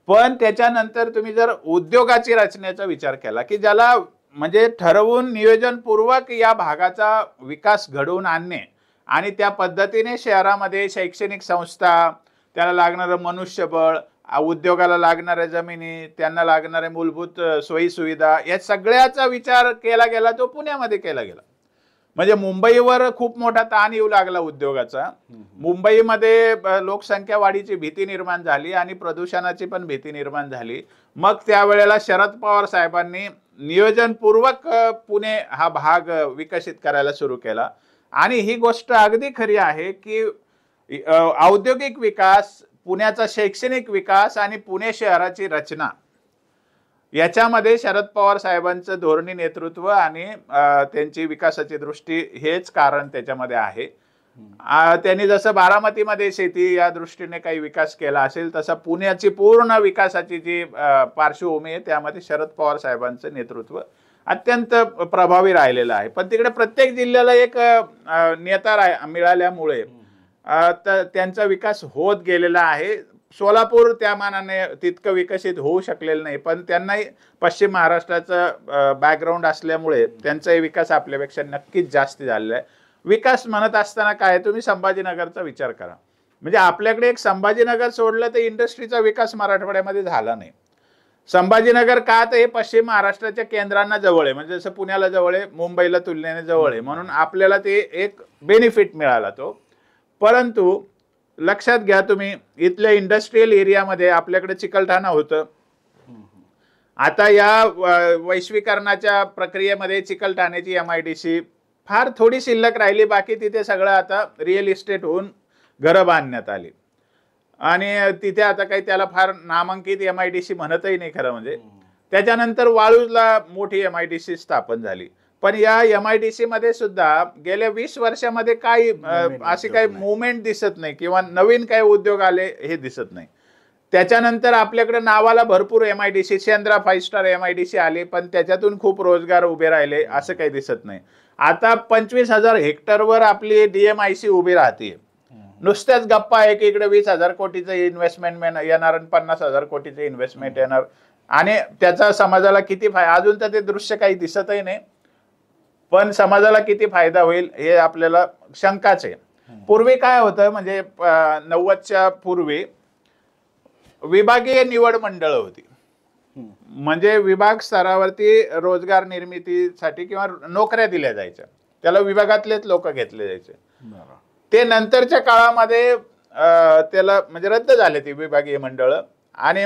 पण त्याच्यानंतर तुम्ही जर उद्योगाची रचनेचा विचार केला की ज्याला म्हणजे ठरवून नियोजनपूर्वक या भागाचा विकास घडवून आणणे आणि त्या पद्धतीने शहरामध्ये शैक्षणिक संस्था, त्याला लागणारं मनुष्यबळ, उद्योगाला लागणाऱ्या जमिनी, त्यांना लागणारे मूलभूत सोयी सुविधा, या सगळ्याचा विचार केला गेला, तो पुण्यामध्ये केला गेला. म्हणजे मुंबईवर खूप मोठा ताण येऊ लागला उद्योगाचा. मुंबईमध्ये लोकसंख्या वाढीची भीती निर्माण झाली आणि प्रदूषणाची पण भीती निर्माण झाली. मग त्यावेळेला शरद पवार साहेबांनी नियोजनपूर्वक पुणे हा भाग विकसित करायला सुरू केला. आणि ही गोष्ट अगदी खरी आहे की औद्योगिक विकास, पुण्याचा शैक्षणिक विकास आणि पुणे शहराची रचना याच्यामध्ये शरद पवार साहेबांचं धोरणी नेतृत्व आणि त्यांची विकासाची दृष्टी हेच कारण त्याच्यामध्ये आहे. त्यांनी जसं बारामतीमध्ये शेती या दृष्टीने काही विकास केला असेल, तसा पुण्याची पूर्ण विकासाची जी पार्श्वभूमी आहे त्यामध्ये शरद पवार साहेबांचं नेतृत्व अत्यंत प्रभावी राहिलेलं आहे. पण तिकडे प्रत्येक जिल्ह्याला एक नेता मिळाल्यामुळे त्यांचा विकास होत गेलेला आहे. सोलापूर त्या मानाने तितकं विकसित होऊ शकलेलं नाही, पण त्यांनाही पश्चिम महाराष्ट्राचं बॅकग्राऊंड असल्यामुळे त्यांचाही विकास आपल्यापेक्षा नक्कीच जास्त झालेला आहे. विकास म्हणत असताना काय, तुम्ही संभाजीनगरचा विचार करा. म्हणजे आपल्याकडे एक संभाजीनगर सोडलं तर इंडस्ट्रीचा विकास मराठवाड्यामध्ये झाला नाही. संभाजीनगर का, तर हे पश्चिम महाराष्ट्राच्या केंद्रांना जवळ आहे. म्हणजे जसं पुण्याला जवळ आहे, मुंबईला तुलनेने जवळ आहे, म्हणून आपल्याला ते एक बेनिफिट मिळाला तो. परंतु लक्षात घ्या तुम्ही, इथल्या इंडस्ट्रियल एरियामध्ये आपल्याकडे चिकलठाणा होतं. आता या वैश्वीकरणाच्या प्रक्रियेमध्ये चिकलठाण्याची MIDC फार थोडी शिल्लक राहिली. बाकी तिथे सगळं आता रिअल इस्टेट होऊन घरं बांधण्यात आली आणि तिथे आता काही त्याला फार नामांकित MIDC म्हणतही नाही खरं म्हणजे. त्याच्यानंतर वाळूजला मोठी MIDC स्थापन झाली. पण या MIDC मध्ये सुद्धा गेल्या 20 वर्षामध्ये काही अशी काही मुवमेंट दिसत नाही किंवा नवीन काही उद्योग आले हे दिसत नाही. त्याच्यानंतर आपल्याकडे नावाला भरपूर MIDC, शेंद्रा 5 स्टार MIDC आले, पण त्याच्यातून खूप रोजगार उभे राहिले असं काही दिसत नाही. आता 25,000 हेक्टरवर आपली DMIC उभी राहते. नुसत्याच गप्पा आहे की इकडे 20,000 कोटीचं इन्व्हेस्टमेंट येणार आणि 50,000 कोटीचं इन्व्हेस्टमेंट येणार आणि त्याचा समाजाला किती फायदा, अजून तर ते दृश्य काही दिसतही नाही. पण समाजाला किती फायदा होईल हे आपल्याला शंकाच आहे. पूर्वी काय होतं, म्हणजे 90च्या पूर्वी विभागीय निवड मंडळ होती. म्हणजे विभाग स्तरावरती रोजगार निर्मितीसाठी किंवा नोकऱ्या दिल्या जायच्या, त्याला विभागातलेच लोक घेतले जायचे. ते नंतरच्या काळामध्ये त्याला म्हणजे रद्द झाले ती विभागीय मंडळ आणि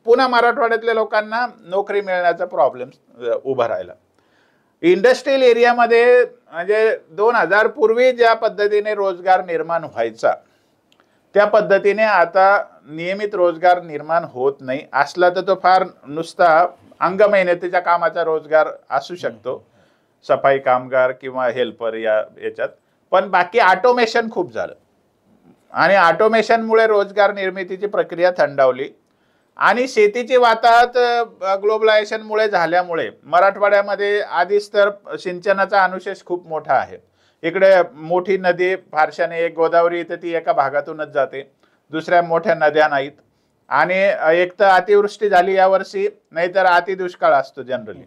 पुन्हा मराठवाड्यातल्या लोकांना नोकरी मिळण्याचा प्रॉब्लेम उभा राहिला. इंडस्ट्रियल एरियामध्ये म्हणजे 2000 पूर्वी ज्या पद्धतीने रोजगार निर्माण व्हायचा त्या पद्धतीने आता नियमित रोजगार निर्माण होत नाही. असला तर तो फार नुसता अंगमेहनतीच्या कामाचा रोजगार असू शकतो, सफाई कामगार किंवा हेल्पर याच्यात. पण बाकी ऑटोमेशन खूप झालं आणि ऑटोमेशनमुळे रोजगार निर्मितीची प्रक्रिया थंडावली आणि शेतीची वाताहत ग्लोबलायझेशनमुळे झाल्यामुळे मराठवाड्यामध्ये आधीच तर सिंचनाचा अनुशेष खूप मोठा आहे. इकडे मोठी नदी फारशाने एक गोदावरी, तर ती एका भागातूनच जाते, दुसऱ्या मोठ्या नद्या नाहीत. आणि एक तर अतिवृष्टी झाली यावर्षी, नाहीतर अतिदुष्काळ असतो जनरली.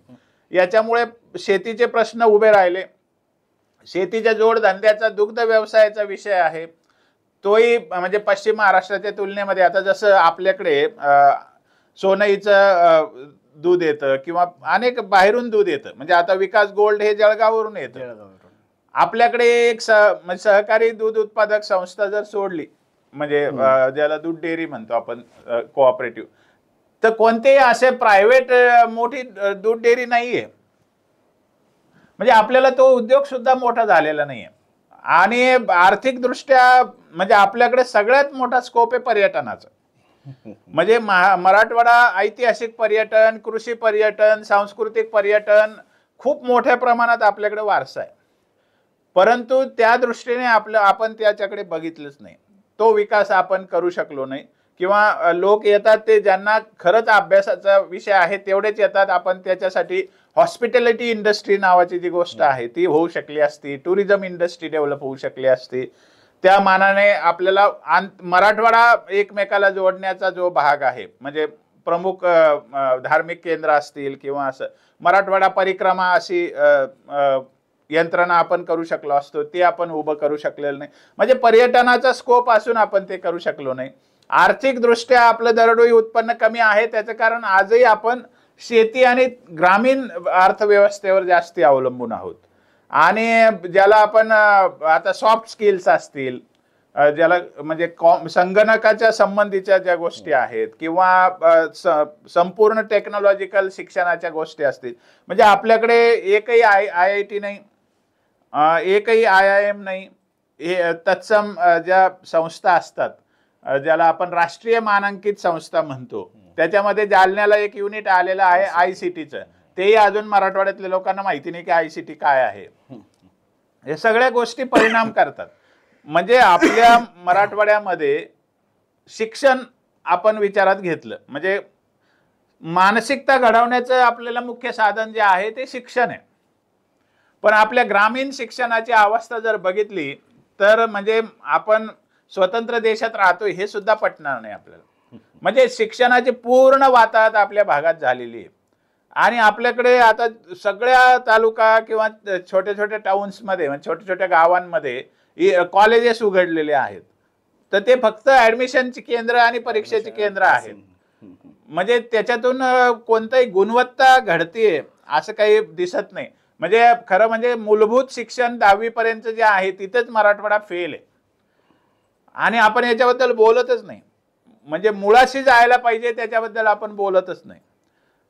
याच्यामुळे शेतीचे प्रश्न उभे राहिले. शेतीच्या जोडधंद्याचा, दुग्ध व्यवसायाचा विषय आहे, तोही म्हणजे पश्चिम महाराष्ट्राच्या तुलनेमध्ये, आता जसं आपल्याकडे सोनईचं दूध येतं किंवा अनेक बाहेरून दूध येतं, म्हणजे आता विकास गोल्ड हे जळगाववरून येतं. आपल्याकडे एक म्हणजे सहकारी दूध उत्पादक संस्था जर सोडली, म्हणजे ज्याला दूध डेअरी म्हणतो आपण, कोऑपरेटिव्ह, तर कोणतेही असे प्रायव्हेट मोठी दूध डेअरी नाहीये. म्हणजे आपल्याला तो उद्योग सुद्धा मोठा झालेला नाहीये. आणि आर्थिक दृष्ट्या म्हणजे आपल्याकडे सगळ्यात मोठा स्कोप आहे पर्यटनाचा. म्हणजे मराठवाडा ऐतिहासिक पर्यटन, कृषी पर्यटन, सांस्कृतिक पर्यटन खूप मोठ्या प्रमाणात आपल्याकडे वारसा आहे. परंतु त्या दृष्टीने आपण त्याच्याकडे बघितलंच नाही. तो विकास आपण करू शकलो नाही. किंवा लोक येतात ते ज्यांना खरंच अभ्यासाचा विषय आहे तेवढेच येतात. आपण त्याच्यासाठी हॉस्पिटॅलिटी इंडस्ट्री नावाची जी गोष्ट आहे ती होऊ शकली असती, टुरिझम इंडस्ट्री डेव्हलप होऊ शकली असती. त्या मानाने आपल्याला मराठवाडा एकमेकाला जोडण्याचा जो भाग आहे, म्हणजे प्रमुख धार्मिक केंद्र असतील किंवा असं मराठवाडा परिक्रमा अशी यंत्रणा आपण करू शकलो असतो, ते आपण उभं करू शकलेलं नाही. म्हणजे पर्यटनाचा स्कोप असून आपण ते करू शकलो नाही. आर्थिक दृष्ट्या आपलं दरडोई उत्पन्न कमी आहे. त्याचं कारण आजही आपण शेती आणि ग्रामीण अर्थव्यवस्थेवर जास्ती अवलंबून आहोत. आणि ज्याला आपण आता सॉफ्ट स्किल्स असतील, ज्याला म्हणजे संगणकाच्या संबंधीच्या ज्या गोष्टी आहेत किंवा संपूर्ण टेक्नॉलॉजिकल शिक्षणाच्या गोष्टी असतील, म्हणजे आपल्याकडे एकही IIT नाही, एकही IIM नाही. हे तत्सम ज्या संस्था असतात, ज्याला आपण राष्ट्रीय मानांकित संस्था म्हणतो, त्याच्यामध्ये जालन्याला एक युनिट आलेलं आहे ICTचं. तेही अजून मराठवाड्यातल्या लोकांना माहिती नाही की ICT काय आहे. हे सगळ्या गोष्टी परिणाम करतात. म्हणजे आपल्या मराठवाड्यामध्ये शिक्षण आपण विचारात घेतलं म्हणजे मानसिकता घडवण्याचं आपल्याला मुख्य साधन जे आहे ते शिक्षण आहे. पण आपल्या ग्रामीण शिक्षणाची अवस्था जर बघितली तर म्हणजे आपण स्वतंत्र देशात राहतोय हे सुद्धा पटणार नाही आपल्याला. म्हणजे शिक्षणाची पूर्ण वाताहत आपल्या भागात झालेली आहे. आणि आपल्याकडे आता सगळ्या तालुका किंवा छोट्या छोट्या टाउन्समध्ये, म्हणजे छोट्या छोट्या गावांमध्ये कॉलेजेस उघडलेले आहेत. तर ते फक्त ऍडमिशनची केंद्र आणि परीक्षेची केंद्र आहेत. म्हणजे त्याच्यातून कोणताही गुणवत्ता घडतीये असं काही दिसत नाही. म्हणजे खरं म्हणजे मूलभूत शिक्षण 10वी पर्यंत जे आहे तिथेच मराठवाडा फेल आहे. आणि आपण याच्याबद्दल बोलतच नाही. म्हणजे मुळाशी जायला पाहिजे त्याच्याबद्दल आपण बोलतच नाही.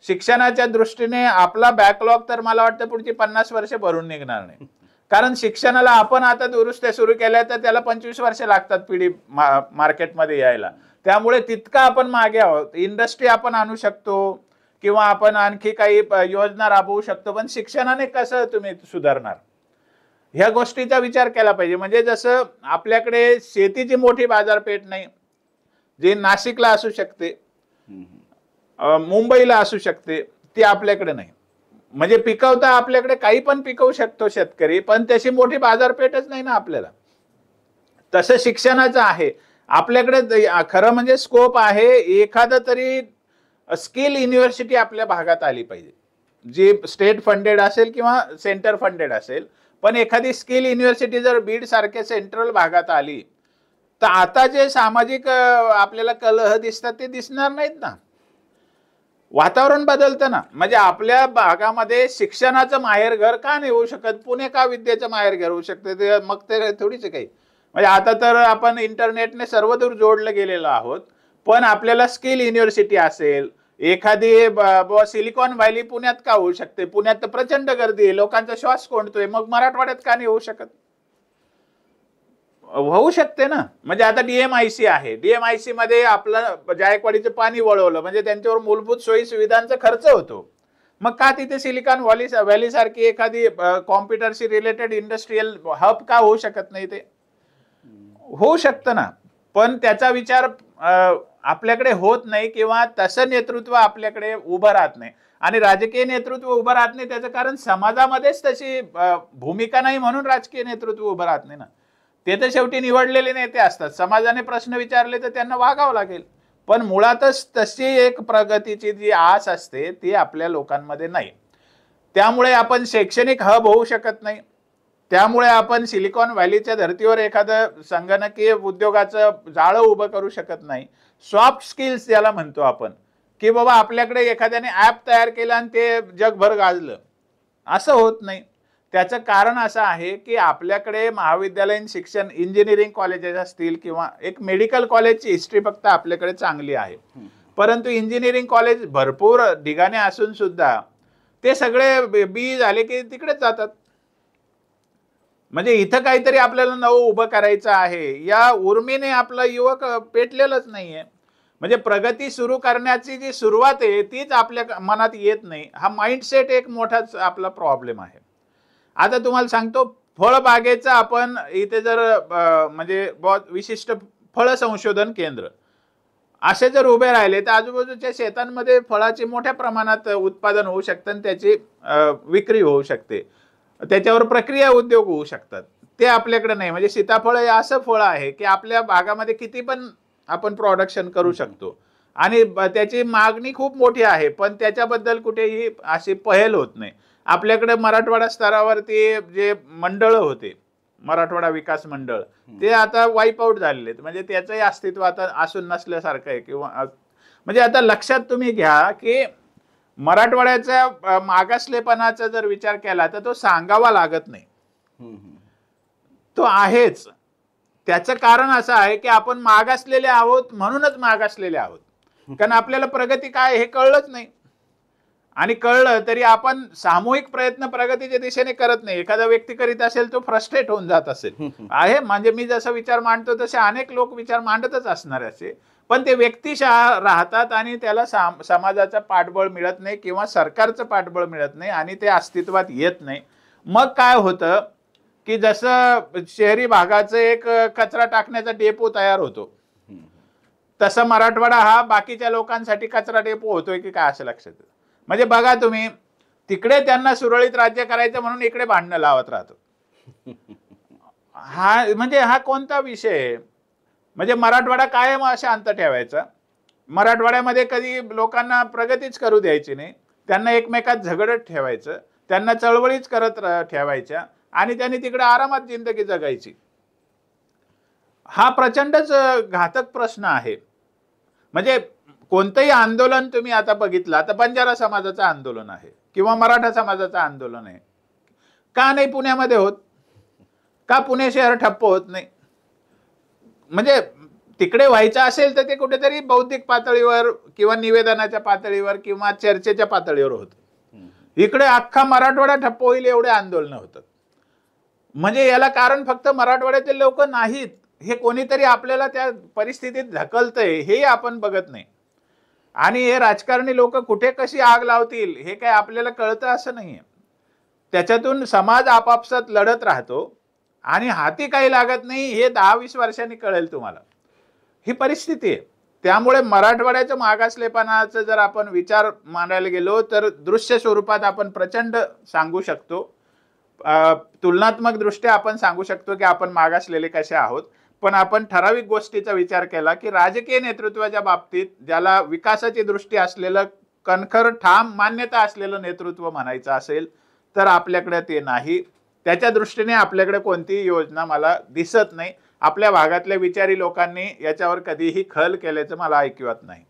शिक्षणाच्या दृष्टीने आपला बॅकलॉग तर मला वाटतं पुढची 50 वर्ष भरून निघणार नाही. कारण शिक्षणाला आपण आता दुरुस्त्या सुरू केल्या तर त्याला 25 वर्ष लागतात पिढी मार्केटमध्ये यायला. त्यामुळे तितका आपण मागे आहोत. इंडस्ट्री आपण आणू शकतो किंवा आपण आणखी काही योजना राबवू शकतो, पण शिक्षणाने कसं तुम्ही सुधारणार ह्या गोष्टीचा विचार केला पाहिजे. म्हणजे जसं आपल्याकडे शेतीची मोठी बाजारपेठ नाही, जी नाशिकला असू शकते, मुंबईला असू शकते, ती आपल्याकडे नाही. म्हणजे पिकवता आपल्याकडे काही पण पिकवू शकतो शेतकरी, पण त्याची मोठी बाजारपेठच नाही ना आपल्याला. तसं शिक्षणाचं आहे आपल्याकडे. खरं म्हणजे स्कोप आहे. एखादं तरी स्किल युनिव्हर्सिटी आपल्या भागात आली पाहिजे, जी स्टेट फंडेड असेल किंवा सेंटर फंडेड असेल. पण एखादी स्किल युनिव्हर्सिटी जर बीड सारख्या सेंट्रल भागात आली तर आता जे सामाजिक आपल्याला कलह दिसतात ते दिसणार नाहीत ना. वातावरण बदलतं ना. म्हणजे आपल्या भागामध्ये शिक्षणाचं माहेरघर का नाही होऊ शकत? पुणे का विद्येचं माहेरघर होऊ शकते? ते मग ते थोडीच काही. म्हणजे आता तर आपण इंटरनेटने सर्वदूर जोडलं गेलेलो आहोत. पण आपल्याला स्किल युनिव्हर्सिटी असेल, एखादी सिलिकॉन व्हॅली पुण्यात का होऊ शकते? पुण्यात तर प्रचंड गर्दी आहे, लोकांचा श्वास कोंडतोय, मग मराठवाड्यात का नाही होऊ शकत? होऊ शकते ना. म्हणजे आता DMIC आहे, DMIC मध्ये आपलं जायकवाडीचं पाणी वळवलं म्हणजे त्यांच्यावर मूलभूत सोयी सुविधांचा खर्च होतो. मग का तिथे सिलिकॉन व्हॅली सारखी एखादी कॉम्प्युटरशी रिलेटेड इंडस्ट्रीयल हब का होऊ शकत नाही? ते होऊ शकतं ना. पण त्याचा विचार आपल्याकडे होत नाही किंवा तसं नेतृत्व आपल्याकडे उभं राहत नाही. आणि राजकीय नेतृत्व उभं राहत नाही त्याचं कारण समाजामध्येच तशी भूमिका नाही म्हणून राजकीय नेतृत्व उभं राहत नाही ना. ते तर शेवटी निवडलेले नेते असतात. समाजाने प्रश्न विचारले तर त्यांना वागावं लागेल. पण मुळातच तशी एक प्रगतीची जी आस असते ती आपल्या लोकांमध्ये नाही. त्यामुळे आपण शैक्षणिक हब होऊ शकत नाही. त्यामुळे आपण सिलिकॉन व्हॅलीच्या धर्तीवर एखादं संगणकीय उद्योगाचं जाळं उभं करू शकत नाही. सॉफ्ट स्किल्स ज्याला म्हणतो आपण, की बाबा आपल्याकडे एखाद्याने ॲप तयार केलं आणि ते जगभर गाजलं, असं होत नाही. त्याचं कारण असं आहे की आपल्याकडे महाविद्यालयीन शिक्षण, इंजिनिअरिंग कॉलेजेस असतील किंवा एक मेडिकल कॉलेजची हिस्ट्री फक्त आपल्याकडे चांगली आहे. परंतु इंजिनिअरिंग कॉलेज भरपूर ठिकाणी असून सुद्धा ते सगळे बी झाले की तिकडेच जातात. म्हणजे इथं काहीतरी आपल्याला नवं उभं करायचं आहे, या उर्मीने आपला युवक पेटलेलंच नाहीये. म्हणजे प्रगती सुरू करण्याची जी सुरुवात आहे तीच आपल्या मनात येत नाही. हा माइंडसेट एक मोठाच आपला प्रॉब्लेम आहे. आता तुम्हाला सांगतो, फळबागेचं आपण इथे जर म्हणजे विशिष्ट फळ संशोधन केंद्र असे जर उभे राहिले तर आजूबाजूच्या शेतांमध्ये फळाची मोठ्या प्रमाणात उत्पादन होऊ शकतं आणि त्याची विक्री होऊ शकते. त्याच्यावर प्रक्रिया उद्योग होऊ शकतात. ते आपल्याकडे नाही. म्हणजे सीताफळ हे असं फळ आहे की आपल्या भागामध्ये किती पण आपण प्रोडक्शन करू शकतो आणि त्याची मागणी खूप मोठी आहे, पण त्याच्याबद्दल कुठेही अशी पहल होत नाही. आपल्याकडे मराठवाडा स्तरावरती जे मंडळ होते, मराठवाडा विकास मंडळ, ते आता वाईप आउट झालेले आहेत. म्हणजे त्याचंही अस्तित्व आता असून नसल्यासारखं आहे. किंवा म्हणजे आता लक्षात तुम्ही घ्या की मराठवाड्याच्या मागासलेपणाचा जर विचार केला तर तो सांगावा लागत नाही, तो आहेच. त्याचं कारण असं आहे की आपण मागासलेले आहोत म्हणूनच मागासलेले आहोत. कारण आपल्याला प्रगती काय हे कळलंच नाही. आणि कळलं तरी आपण सामूहिक प्रयत्न प्रगतीच्या दिशेने करत नाही. एखादा व्यक्ती करीत असेल तो फ्रस्ट्रेट होऊन जात असेल आहे. म्हणजे मी जसं विचार मांडतो तसे अनेक लोक विचार मांडतच असणार असे, पण ते व्यक्तिशः राहतात आणि त्याला समाजाचं पाठबळ मिळत नाही किंवा सरकारचं पाठबळ मिळत नाही आणि ते अस्तित्वात येत नाही. मग काय होतं की जसं शहरी भागाचं एक कचरा टाकण्याचा डेपो तयार होतो, तसं मराठवाडा हा बाकीच्या लोकांसाठी कचरा डेपो होतोय की काय असं लक्षात येतं. म्हणजे बघा तुम्ही, तिकडे त्यांना सुरळीत राज्य करायचं म्हणून इकडे भांडणं लावत राहतो. हा कोणता विषय आहे? म्हणजे मराठवाडा कायम शांत ठेवायचा, मराठवाड्यामध्ये कधी लोकांना प्रगतीच करू द्यायची नाही, त्यांना एकमेकात झगडत ठेवायचं, त्यांना चळवळीच करत ठेवायच्या आणि त्यांनी तिकडे आरामात जिंदगी जगायची. हा प्रचंडच घातक प्रश्न आहे. म्हणजे कोणतंही आंदोलन तुम्ही आता बघितलं, आता बंजारा समाजाचं आंदोलन आहे किंवा मराठा समाजाचं आंदोलन आहे, का नाही पुण्यामध्ये होत? का पुणे शहर ठप्प होत नाही? म्हणजे तिकडे व्हायचं असेल तर ते कुठेतरी बौद्धिक पातळीवर किंवा निवेदनाच्या पातळीवर किंवा चर्चेच्या पातळीवर होतं. इकडे अख्खा मराठवाडा ठप्प होईल एवढे आंदोलन होतात. म्हणजे याला कारण फक्त मराठवाड्यातील लोक नाहीत, हे कोणीतरी आपल्याला त्या परिस्थितीत ढकलतंय हे आपण बघत नाही. आणि हे राजकारणी लोक कुठे कशी आग लावतील हे काय आपल्याला कळतं असं नाहीये. त्याच्यातून समाज आपापसात लढत राहतो आणि हाती काही लागत नाही हे 10-20 वर्षांनी कळेल तुम्हाला. ही परिस्थिती आहे. त्यामुळे मराठवाड्याच्या मागासलेपणाचा जर आपण विचार मांडायला गेलो तर दृश्य स्वरूपात आपण प्रचंड सांगू शकतो, तुलनात्मक दृष्ट्या आपण सांगू शकतो की आपण मागासलेले कसे आहोत. पण आपण ठराविक गोष्टीचा विचार केला की राजकीय नेतृत्वाच्या बाबतीत ज्याला विकासाची दृष्टी असलेलं कणखर ठाम मान्यता असलेलं नेतृत्व म्हणायचं असेल तर आपल्याकडे ते नाही. त्याच्या दृष्टीने आपल्याकडे कोणतीही योजना मला दिसत नाही. आपल्या भागातल्या विचारी लोकांनी याच्यावर कधीही खल केल्याचं मला ऐकिवात नाही.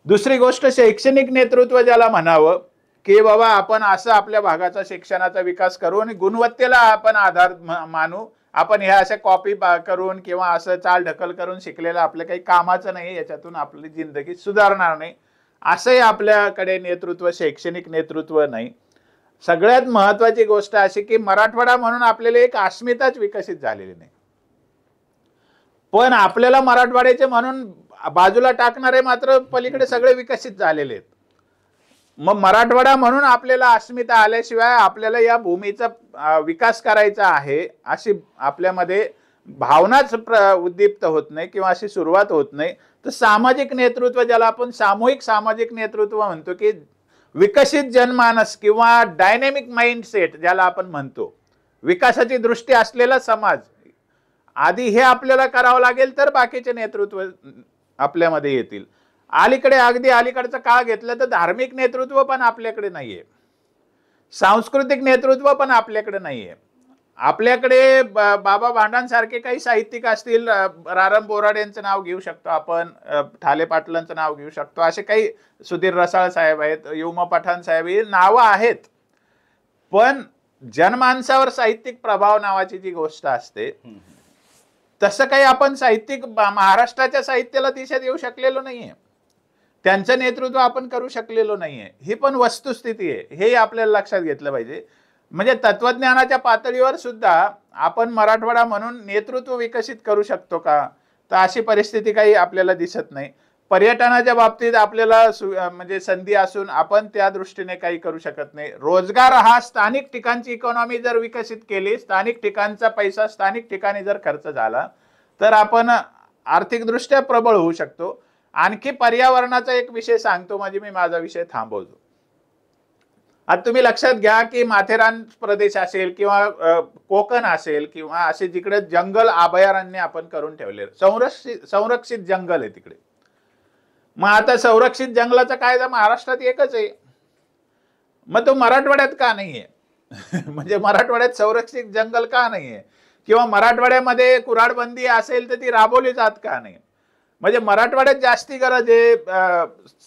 दुसरी गोष्ट, शैक्षणिक नेतृत्व ज्याला म्हणावं की बाबा आपण असं आपल्या भागाचा शिक्षणाचा विकास करू आणि गुणवत्तेला आपण आधार मानू, आपण ह्या अशा कॉपी करून किंवा असं चाल ढकल करून शिकलेलं आपल्या काही कामाचं नाही, याच्यातून आपली जिंदगी सुधारणार नाही, असंही आपल्याकडे नेतृत्व, शैक्षणिक नेतृत्व नाही. सगळ्यात महत्वाची गोष्ट अशी की मराठवाडा म्हणून आपल्याला एक अस्मिताच विकसित झालेली नाही, पण आपल्याला मराठवाड्याचे म्हणून बाजूला टाकणारे मात्र पलीकडे सगळे विकसित झालेले आहेत. मग मराठवाडा म्हणून आपल्याला अस्मिता आल्याशिवाय आपल्याला या भूमीचा विकास करायचा आहे अशी आपल्यामध्ये भावनाच उद्दीप्त होत नाही किंवा अशी सुरुवात होत नाही. तर सामाजिक नेतृत्व ज्याला आपण सामूहिक सामाजिक नेतृत्व म्हणतो की विकसित जनमानस किंवा डायनॅमिक माइंडसेट ज्याला आपण म्हणतो, विकासाची दृष्टी असलेला समाज, आधी हे आपल्याला करावं लागेल तर बाकीचे नेतृत्व आपल्यामध्ये येतील. अगदी अलीकडचा काळ घेतलं तर धार्मिक नेतृत्व पण आपल्याकडे नाहीये, सांस्कृतिक नेतृत्व पण आपल्याकडे नाहीये. आपल्याकडे बाबा भांडांसारखे काही साहित्यिक असतील, रारम बोराड यांचं नाव घेऊ शकतो आपण, ठाले पाटलांचं नाव घेऊ शकतो, असे काही सुधीर रसाळ साहेब आहेत, युमा पठाण साहेब, ही नावं आहेत. पण जनमानसावर साहित्यिक प्रभाव नावाची जी गोष्ट असते, तसं काही आपण साहित्यिक महाराष्ट्राच्या साहित्याला दिशा देऊ शकलेलो नाहीये, त्यांचं नेतृत्व आपण करू शकलेलो नाहीये. ही पण वस्तुस्थिती आहे, हे आपल्याला लक्षात घेतलं पाहिजे. म्हणजे तत्वज्ञानाच्या पातळीवर सुद्धा आपण मराठवाडा म्हणून नेतृत्व विकसित करू शकतो का, तर अशी परिस्थिती काही आपल्याला दिसत नाही. पर्यटनाच्या बाबतीत आपल्याला म्हणजे संधी असून आपण त्या दृष्टीने काही करू शकत नाही. रोजगार हा स्थानिक ठिकाणची इकॉनॉमी जर विकसित केली, स्थानिक ठिकाणचा पैसा स्थानिक ठिकाणी जर खर्च झाला, तर आपण आर्थिकदृष्ट्या प्रबळ होऊ शकतो. आणखी पर्यावरणाचा एक विषय सांगतो, म्हणजे मी माझा विषय थांबवतो. आता तुम्ही लक्षात घ्या की माथेरान प्रदेश असेल किंवा कोकण असेल किंवा असे जिकडे जंगल अभयारण्य आपण करून ठेवले, संरक्षित जंगल आहे तिकडे. मग आता संरक्षित जंगलाचा कायदा महाराष्ट्रात एकच आहे, मग तो मराठवाड्यात का नाहीये? म्हणजे मराठवाड्यात संरक्षित जंगल का नाहीये? किंवा मराठवाड्यामध्ये कुऱ्हाडबंदी असेल तर ती राबवली जात का नाही? म्हणजे मराठवाड्यात जास्ती गरज आहे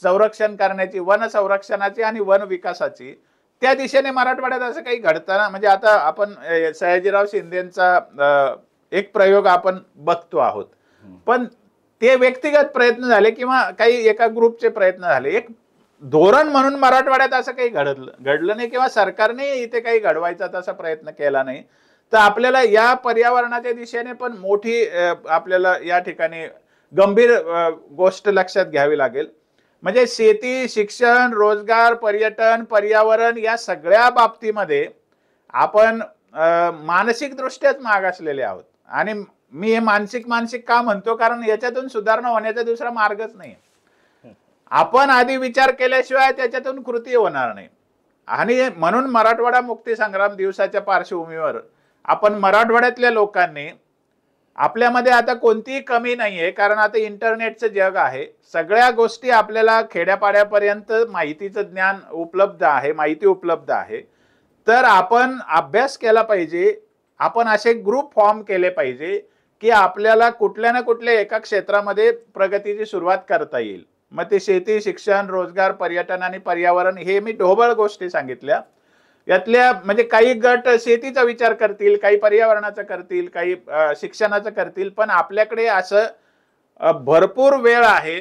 संरक्षण करण्याची, वन संरक्षणाची आणि वन विकासाची. त्या दिशेने मराठवाड्यात असं काही घडताना, म्हणजे आता आपण सयाजीराव शिंदेचा एक प्रयोग आपण बघतो आहोत, पण ते व्यक्तिगत प्रयत्न झाले किंवा काही एका ग्रुपचे प्रयत्न झाले. एक धोरण म्हणून मराठवाड्यात असं काही घडलं नाही किंवा सरकारने इथे काही घडवायचा तसा प्रयत्न केला नाही. तर आपल्याला या पर्यावरणाच्या दिशेने पण मोठी आपल्याला या ठिकाणी गंभीर गोष्ट लक्षात घ्यावी लागेल. म्हणजे शेती, शिक्षण, रोजगार, पर्यटन, पर्यावरण या सगळ्या बाबतीमध्ये आपण मानसिक दृष्ट्याच मागासलेले आहोत. आणि मी हे मानसिक का म्हणतो, कारण याच्यातून सुधारणा होण्याचा दुसरा मार्गच नाही. आपण आधी विचार केल्याशिवाय त्याच्यातून कृती होणार नाही. आणि म्हणून मराठवाडा मुक्ती संग्राम दिवसाच्या पार्श्वभूमीवर आपण मराठवाड्यातल्या लोकांनी, आपल्यामध्ये आता कोणतीही कमी नाहीये, कारण आता इंटरनेटचं जग आहे, सगळ्या गोष्टी आपल्याला खेड्यापाड्यापर्यंत माहितीचं ज्ञान उपलब्ध आहे, माहिती उपलब्ध आहे. तर आपण अभ्यास केला पाहिजे, आपण असे ग्रुप फॉर्म केले पाहिजे की आपल्याला कुठल्या ना कुठल्या एका क्षेत्रामध्ये प्रगतीची सुरुवात करता येईल. मग ते शेती, शिक्षण, रोजगार, पर्यटन आणि पर्यावरण, हे मी ढोबळ गोष्टी सांगितल्या. यातल्या म्हणजे काही गट शेतीचा विचार करतील, काही पर्यावरणाचा करतील, काही शिक्षणाचं करतील, पण आपल्याकडे असं भरपूर वेळ आहे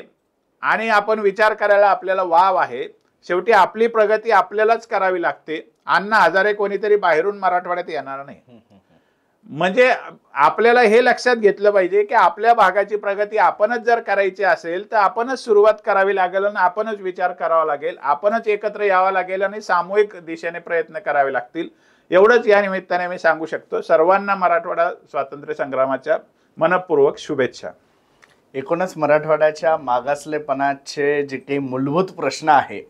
आणि आपण विचार करायला आपल्याला वाव आहे. शेवटी आपली प्रगती आपल्यालाच करावी लागते. अण्णा हजारे कोणीतरी बाहेरून मराठवाड्यात येणार नाही. म्हणजे आपल्याला हे लक्षात घेतलं पाहिजे की आपल्या भागाची प्रगती आपणच जर करायची असेल तर आपणच सुरुवात करावी लागेल आणि आपणच विचार करावा लागेल, आपणच एकत्र यावं लागेल आणि सामूहिक दिशेने प्रयत्न करावे लागतील. एवढंच या निमित्ताने मी सांगू शकतो. सर्वांना मराठवाडा स्वातंत्र्य संग्रामाच्या मनपूर्वक शुभेच्छा. एकूणच मराठवाड्याच्या मागासलेपणाचे जे काही मूलभूत प्रश्न आहे,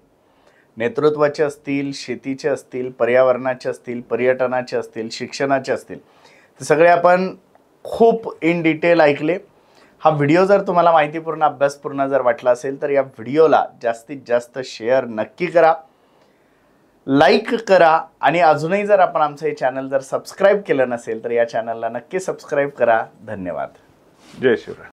नेतृत्वाचे असतील, शेतीचे असतील, पर्यावरणाचे असतील, पर्यटनाचे असतील, शिक्षणाचे असतील, ते सगळे आपण खूप इन डिटेल ऐकले. हा व्हिडिओ जर तुम्हाला माहितीपूर्ण, अभ्यासपूर्ण जर वाटला असेल तर या व्हिडिओला जास्तीत जास्त शेअर नक्की करा, लाईक करा आणि अजूनही जर आपण आमचं हे चॅनल जर सबस्क्राईब केलं नसेल तर या चॅनलला नक्की सबस्क्राईब करा. धन्यवाद. जय शिवराय.